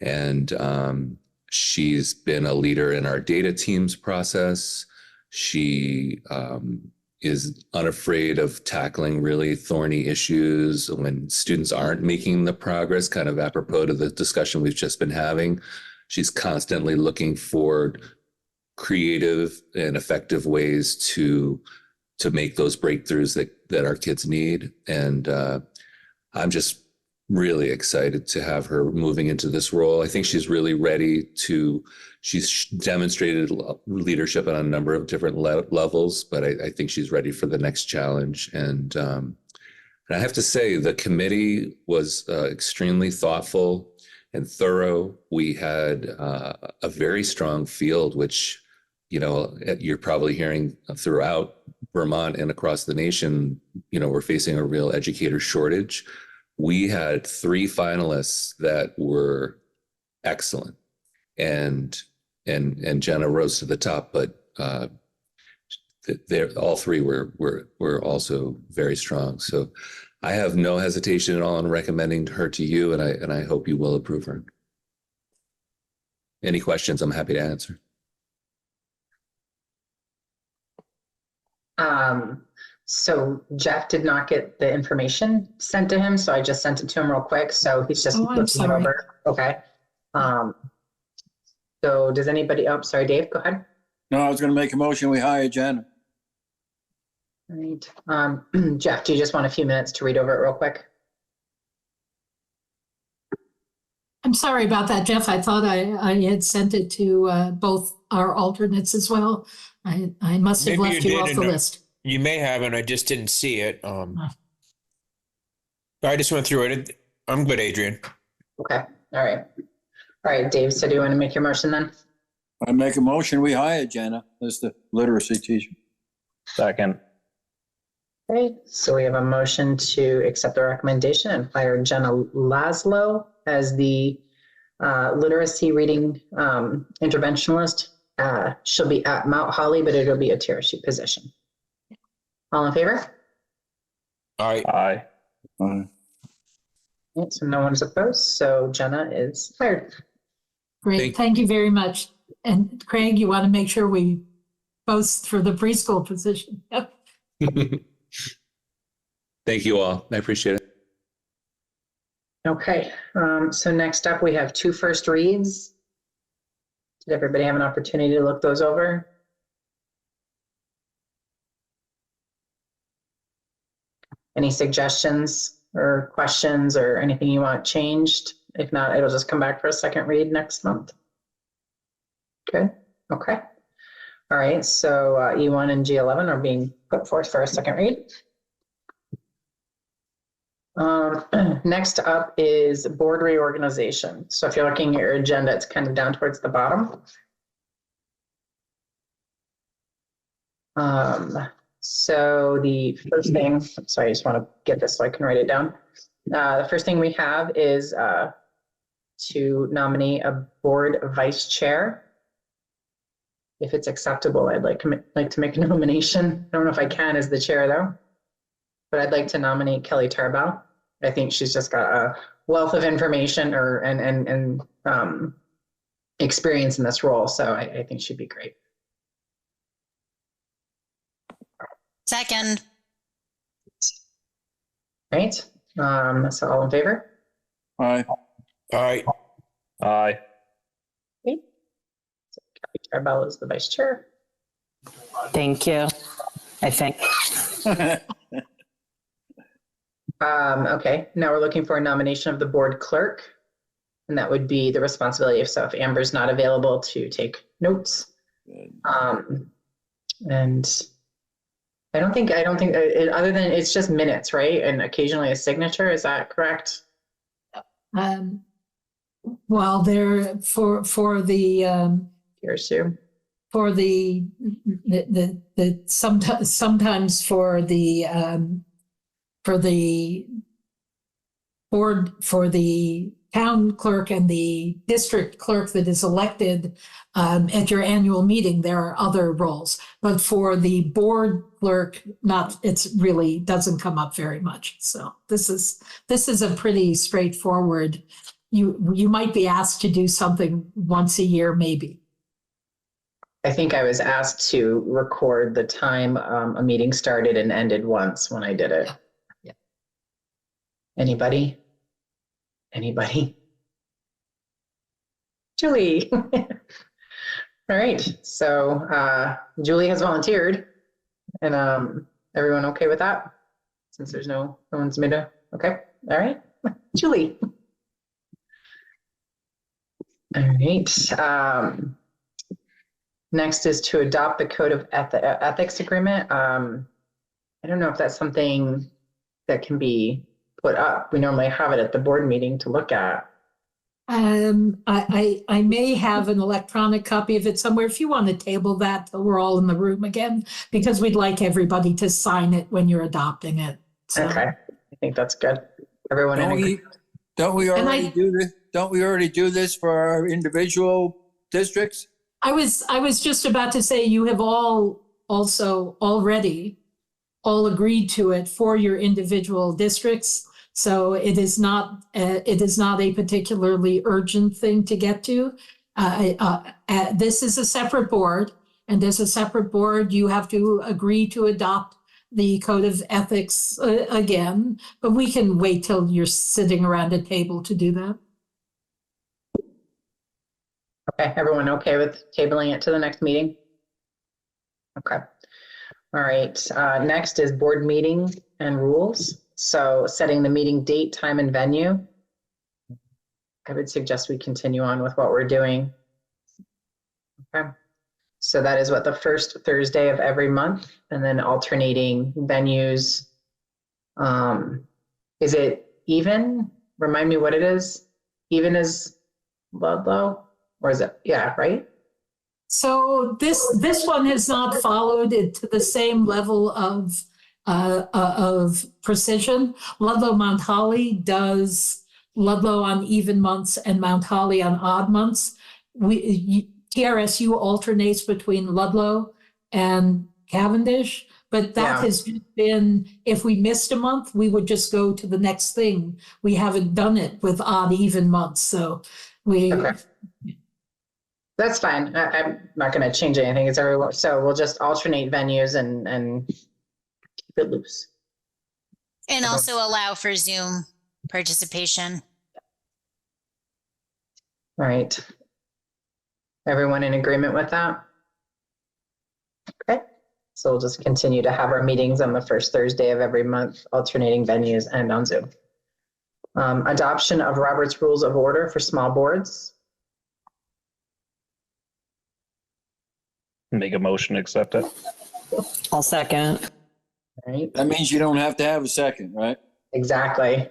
And she's been a leader in our data teams process. She is unafraid of tackling really thorny issues when students aren't making the progress, kind of apropos to the discussion we've just been having. She's constantly looking for creative and effective ways to make those breakthroughs that our kids need. And I'm just really excited to have her moving into this role. I think she's really ready she's demonstrated leadership on a number of different levels, but I think she's ready for the next challenge. And I have to say, the committee was extremely thoughtful and thorough. We had a very strong field, which, you're probably hearing throughout Vermont and across the nation. We're facing a real educator shortage. We had 3 finalists that were excellent, and Jenna rose to the top, but all 3 were also very strong. So I have no hesitation at all in recommending her to you, and I hope you will approve her. Any questions, I'm happy to answer. So Jeff did not get the information sent to him, so I just sent it to him real quick. So he's just I'm looking sorry. over. Okay. So does anybody? Oh, sorry, Dave. Go ahead. No, I was going to make a motion. We hire Jenna. All right. Jeff, do you just want a few minutes to read over it real quick? I'm sorry about that, Jeff. I thought I had sent it to both our alternates as well. I must have Maybe left you you off did, the and list. You may have, and I just didn't see it. I just went through it. I'm good, Adrian. Okay. All right. All right, Dave. So do you want to make your motion then? I make a motion. We hire Jenna as the literacy teacher. Second. Okay. So we have a motion to accept the recommendation and hire Jenna Laszlo as the literacy reading interventionalist. She'll be at Mount Holly, but it'll be a TRSU position. All in favor? Aye. Aye. Okay, so no one's opposed. So Jenna is hired. Great. Thank you very much. And Craig, you want to make sure we post for the preschool position. Yep. Thank you all. I appreciate it. Okay. So next up, we have 2 first reads. Did everybody have an opportunity to look those over? Any suggestions or questions or anything you want changed? If not, it'll just come back for a second read next month. Good. Okay. All right. So E1 and G11 are being put forth for a second read. Next up is board reorganization. So if you're looking at your agenda, it's kind of down towards the bottom. So the first thing, sorry, I just want to get this so I can write it down. The first thing we have is to nominate a board vice chair. If it's acceptable, I'd like to make a nomination. I don't know if I can as the chair though, but I'd like to nominate Kelly Tarbow. I think she's just got a wealth of information and experience in this role, so I think she'd be great. Second. Right. So all in favor? Aye. All right. Aye. Okay. So Kathy Tarbell is the vice chair. Thank you. I think. Okay, now we're looking for a nomination of the board clerk. And that would be the responsibility if Amber's not available to take notes. And I don't think other than it's just minutes, right? And occasionally a signature, is that correct? Well, there for the Here's Sue. for the sometimes for the board, for the town clerk and the district clerk that is elected at your annual meeting, there are other roles. But for the board clerk, it's really doesn't come up very much. So this is a pretty straightforward. You might be asked to do something once a year, maybe. I think I was asked to record the time a meeting started and ended once when I did it. Yeah. Anybody? Julie. All right. So Julie has volunteered, and everyone okay with that? Since there's no one's made a okay. All right, Julie. All right. Next is to adopt the code of ethics agreement. I don't know if that's something that can be put up. We normally have it at the board meeting to look at. I may have an electronic copy of it somewhere if you want to table that till we're all in the room again, because we'd like everybody to sign it when you're adopting it. So. Okay, I think that's good. Everyone Don't we already do this? Don't we already do this for our individual districts? I was just about to say you have all also already all agreed to it for your individual districts. So it is not a particularly urgent thing to get to. This is a separate board, and as a separate board, you have to agree to adopt the code of ethics again. But we can wait till you're sitting around a table to do that. Okay, everyone okay with tabling it to the next meeting? Okay. All right. Next is board meeting and rules. So setting the meeting date, time, and venue. I would suggest we continue on with what we're doing. Okay. So that is what, the first Thursday of every month, and then alternating venues. Is it even? Remind me what it is. Even as Ludlow, or is it? Yeah, right. So this one has not followed it to the same level of precision. Ludlow Mount Holly does Ludlow on even months and Mount Holly on odd months. TRSU alternates between Ludlow and Cavendish, but that has been, if we missed a month, we would just go to the next thing. We haven't done it with odd even months, so we. Okay. That's fine. I'm not going to change anything. It's everyone. So we'll just alternate venues and keep it loose. And also allow for Zoom participation. All right. Everyone in agreement with that? Okay. So we'll just continue to have our meetings on the first Thursday of every month, alternating venues and on Zoom. Adoption of Robert's Rules of Order for small boards. Make a motion to accept it. I'll second. All right. That means you don't have to have a second, right? Exactly.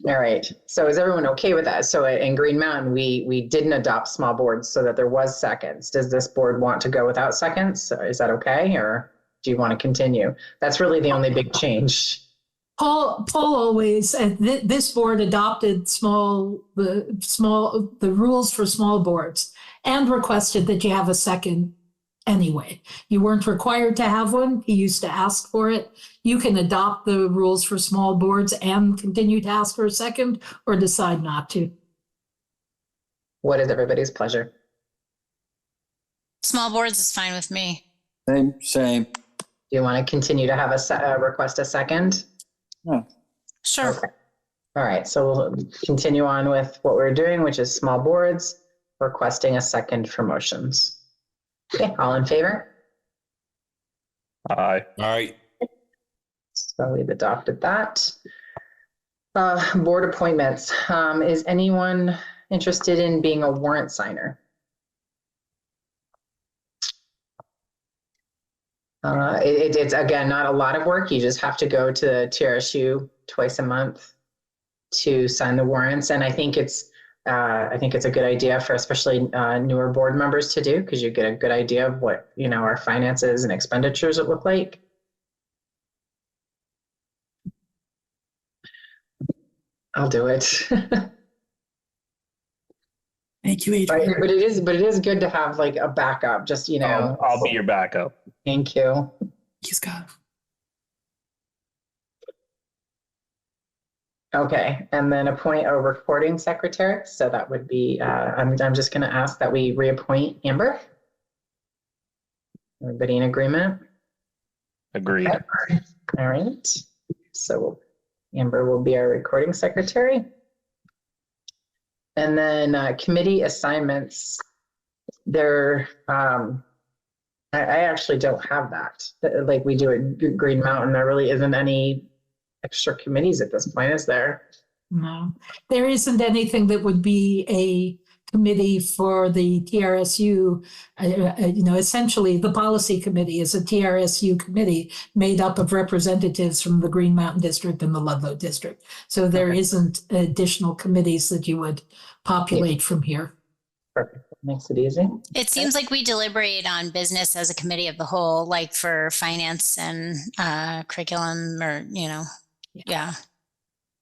All right. So is everyone okay with that? So in Green Mountain, we didn't adopt small boards so that there was seconds. Does this board want to go without seconds? Is that okay? Or do you want to continue? That's really the only big change. Paul always, this board adopted the rules for small boards and requested that you have a second anyway. You weren't required to have one. He used to ask for it. You can adopt the rules for small boards and continue to ask for a second, or decide not to. What is everybody's pleasure? Small boards is fine with me. Same. Do you want to continue to have request a second? Sure. Okay. All right, so we'll continue on with what we're doing, which is small boards, requesting a second for motions. Okay, all in favor? Aye. All right. So we've adopted that. Board appointments. Is anyone interested in being a warrant signer? It's again, not a lot of work. You just have to go to TRSU twice a month to sign the warrants. And I think it's a good idea for especially newer board members to do, because you get a good idea of what, our finances and expenditures would look like. I'll do it. Thank you, Adrian. But it is good to have like a backup, just, I'll be your backup. Thank you. Thank you, Scott. Okay, and then appoint a recording secretary. So that would be, I'm just going to ask that we reappoint Amber. Everybody in agreement? Agreed. Okay. All right. So Amber will be our recording secretary. And then committee assignments. There, I actually don't have that. Like we do at Green Mountain, there really isn't any extra committees at this point, is there? No, there isn't anything that would be a committee for the TRSU. Essentially the policy committee is a TRSU committee made up of representatives from the Green Mountain District and the Ludlow District. So there isn't additional committees that you would populate from here. Perfect. Makes it easy. It seems like we deliberate on business as a committee of the whole, like for finance and curriculum yeah.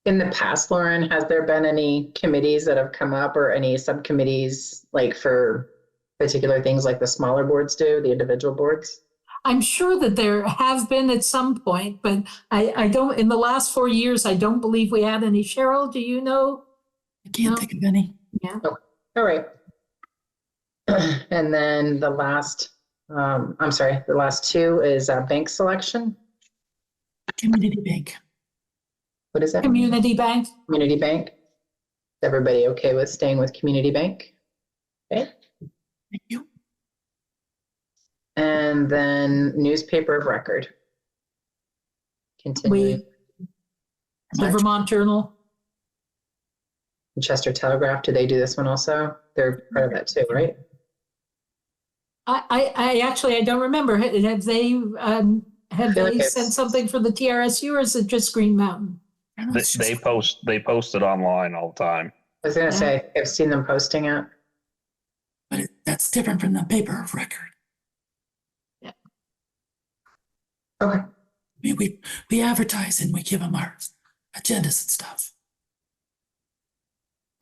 In the past, Lauren, has there been any committees that have come up or any subcommittees like for particular things like the smaller boards do, the individual boards? I'm sure that there have been at some point, but I don't, in the last 4 years, I don't believe we had any. Cheryl, do you know? I can't think of any. Yeah. Oh, all right. And then the last two is bank selection. Community bank. What is that? Community bank. Community bank. Is everybody okay with staying with community bank? Okay. Thank you. And then newspaper of record. Continuing. The Vermont Journal. Chester Telegraph, do they do this one also? They're part of that too, right? I actually don't remember. Have they sent something for the TRSU, or is it just Green Mountain? They post it online all the time. I was gonna say, I've seen them posting it. But that's different from the paper of record. Yeah. Okay. I mean, we advertise and we give them our agendas and stuff.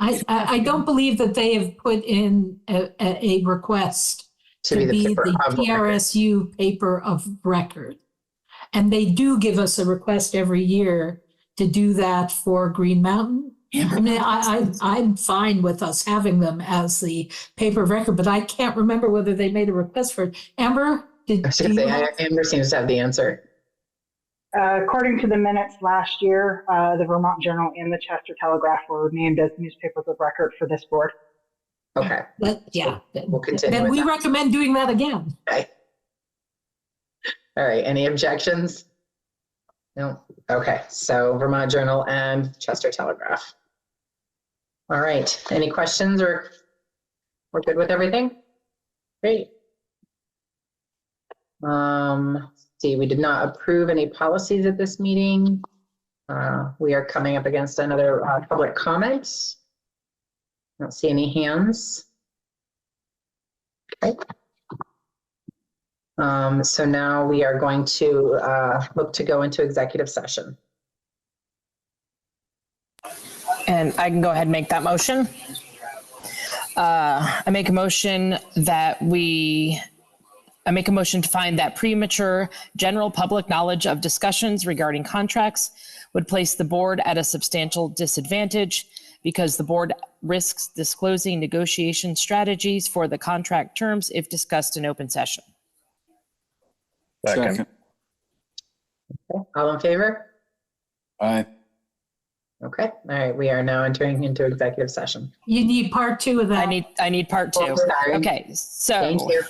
I don't believe that they have put in a request to be the TRSU paper of record. And they do give us a request every year to do that for Green Mountain. Amber, I mean, I'm fine with us having them as the paper of record, but I can't remember whether they made a request for it. Amber, Amber seems to have the answer. According to the minutes last year, the Vermont Journal and the Chester Telegraph were named as newspapers of record for this board. Okay. We'll continue. Then with we that. recommend doing that again. Okay. All right. Any objections? No. Okay. So Vermont Journal and Chester Telegraph. All right. Any questions, or we're good with everything? Great. See, we did not approve any policies at this meeting. We are coming up against another public comment. I don't see any hands. Okay. So now we are going to look to go into executive session. And I can go ahead and make that motion. I make a motion to find that premature general public knowledge of discussions regarding contracts would place the board at a substantial disadvantage because the board risks disclosing negotiation strategies for the contract terms if discussed in open session. Second. All in favor? Aye. Okay, all right, we are now entering into executive session. You need part 2 of that. I need part 2. Oh, sorry. Okay, Thank so you.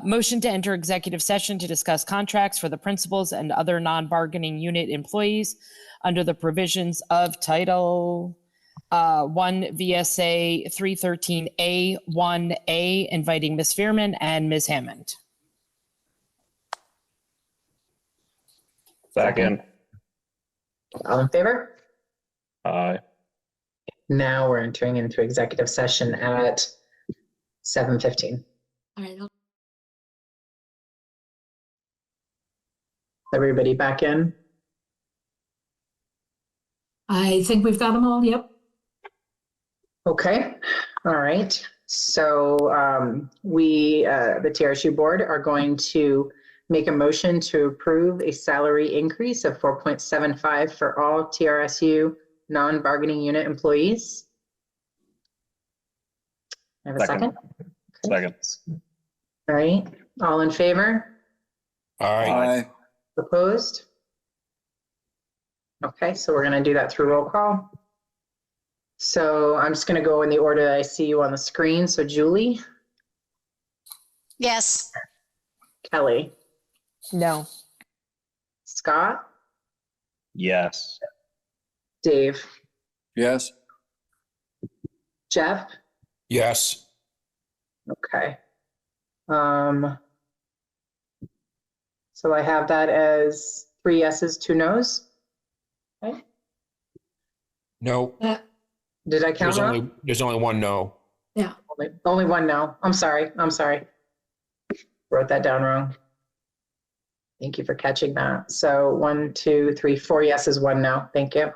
motion to enter executive session to discuss contracts for the principals and other non-bargaining unit employees under the provisions of Title 1 VSA 313A1A, inviting Ms. Fearman and Ms. Hammond. Second. All in favor? Aye. Now we're entering into executive session at 7:15. All right. Everybody back in? I think we've got them all. Yep. Okay, all right. So we, the TRSU board, are going to make a motion to approve a salary increase of 4.75 for all TRSU non-bargaining unit employees. I have a second? Second. All right, all in favor? All right. Aye. Opposed? Okay, so we're gonna do that through roll call. So I'm just gonna go in the order that I see you on the screen. So Julie, Yes. Kelly, No. Scott, Yes. Dave, Yes. Jeff, Yes. okay. So I have that as 3 yeses, 2 nos. Okay, No. did I count wrong? There's only one no. Only 1 no. I'm sorry. Wrote that down wrong. Thank you for catching that. So 1, 2, 3, 4 yeses, 1 no. Thank you.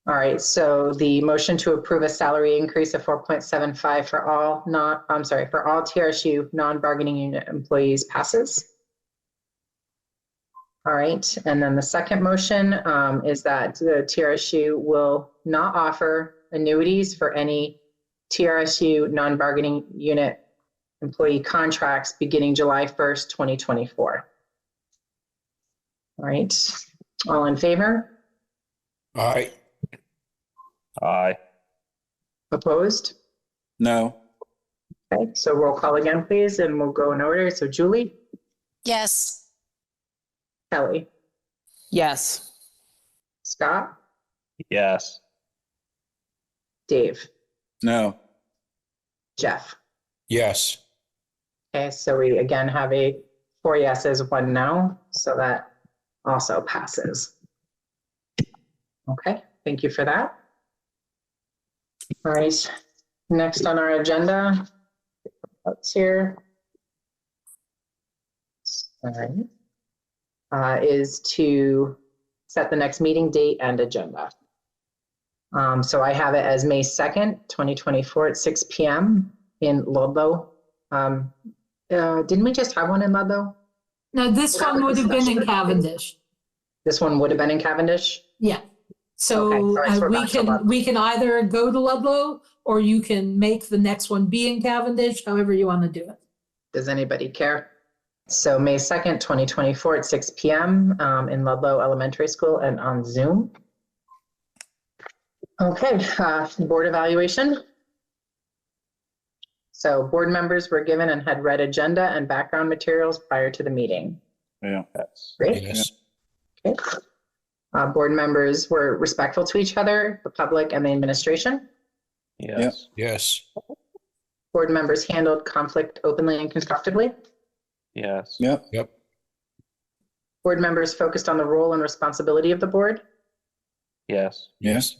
All right, so the motion to approve a salary increase of 4.75 for all for all TRSU non-bargaining unit employees passes. All right, and then the second motion is that the TRSU will not offer annuities for any TRSU non-bargaining unit employee contracts beginning July 1st, 2024. All right, all in favor? All right. Aye. Opposed? No. Okay, so roll call again, please, and we'll go in order. So Julie, Yes. Kelly, Yes. Scott, Yes. Dave, No. Jeff. Yes. Okay, so we again have a 4 yeses, 1 no, so that also passes. Okay, thank you for that. All right, next on our agenda, let's here. All right, is to set the next meeting date and agenda. So I have it as May 2nd, 2024 at 6 p.m. in Ludlow. Didn't we just have one in Ludlow? Now, this one would have been in Cavendish. This one would have been in Cavendish? Yeah. So Okay, all right, so we're back to Ludlow. we can either go to Ludlow or you can make the next one be in Cavendish, however you want to do it. Does anybody care? So May 2nd, 2024 at 6 p.m. In Ludlow Elementary School and on Zoom. Okay, board evaluation. So board members were given and had read agenda and background materials prior to the meeting. Yeah. Yes. Great. Yes. Okay. Board members were respectful to each other, the public, and the administration. Yes. Yes. Board members handled conflict openly and constructively. Yes. Yep. Yep. Board members focused on the role and responsibility of the board. Yes. Yes.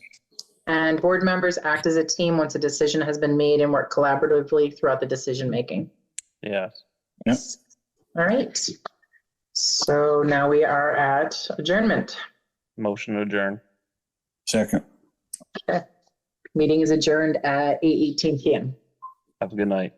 And board members act as a team once a decision has been made and work collaboratively throughout the decision making. Yes. Yep. All right. So now we are at adjournment. Motion to adjourn. Second. Meeting is adjourned at 8:18 p.m. Have a good night.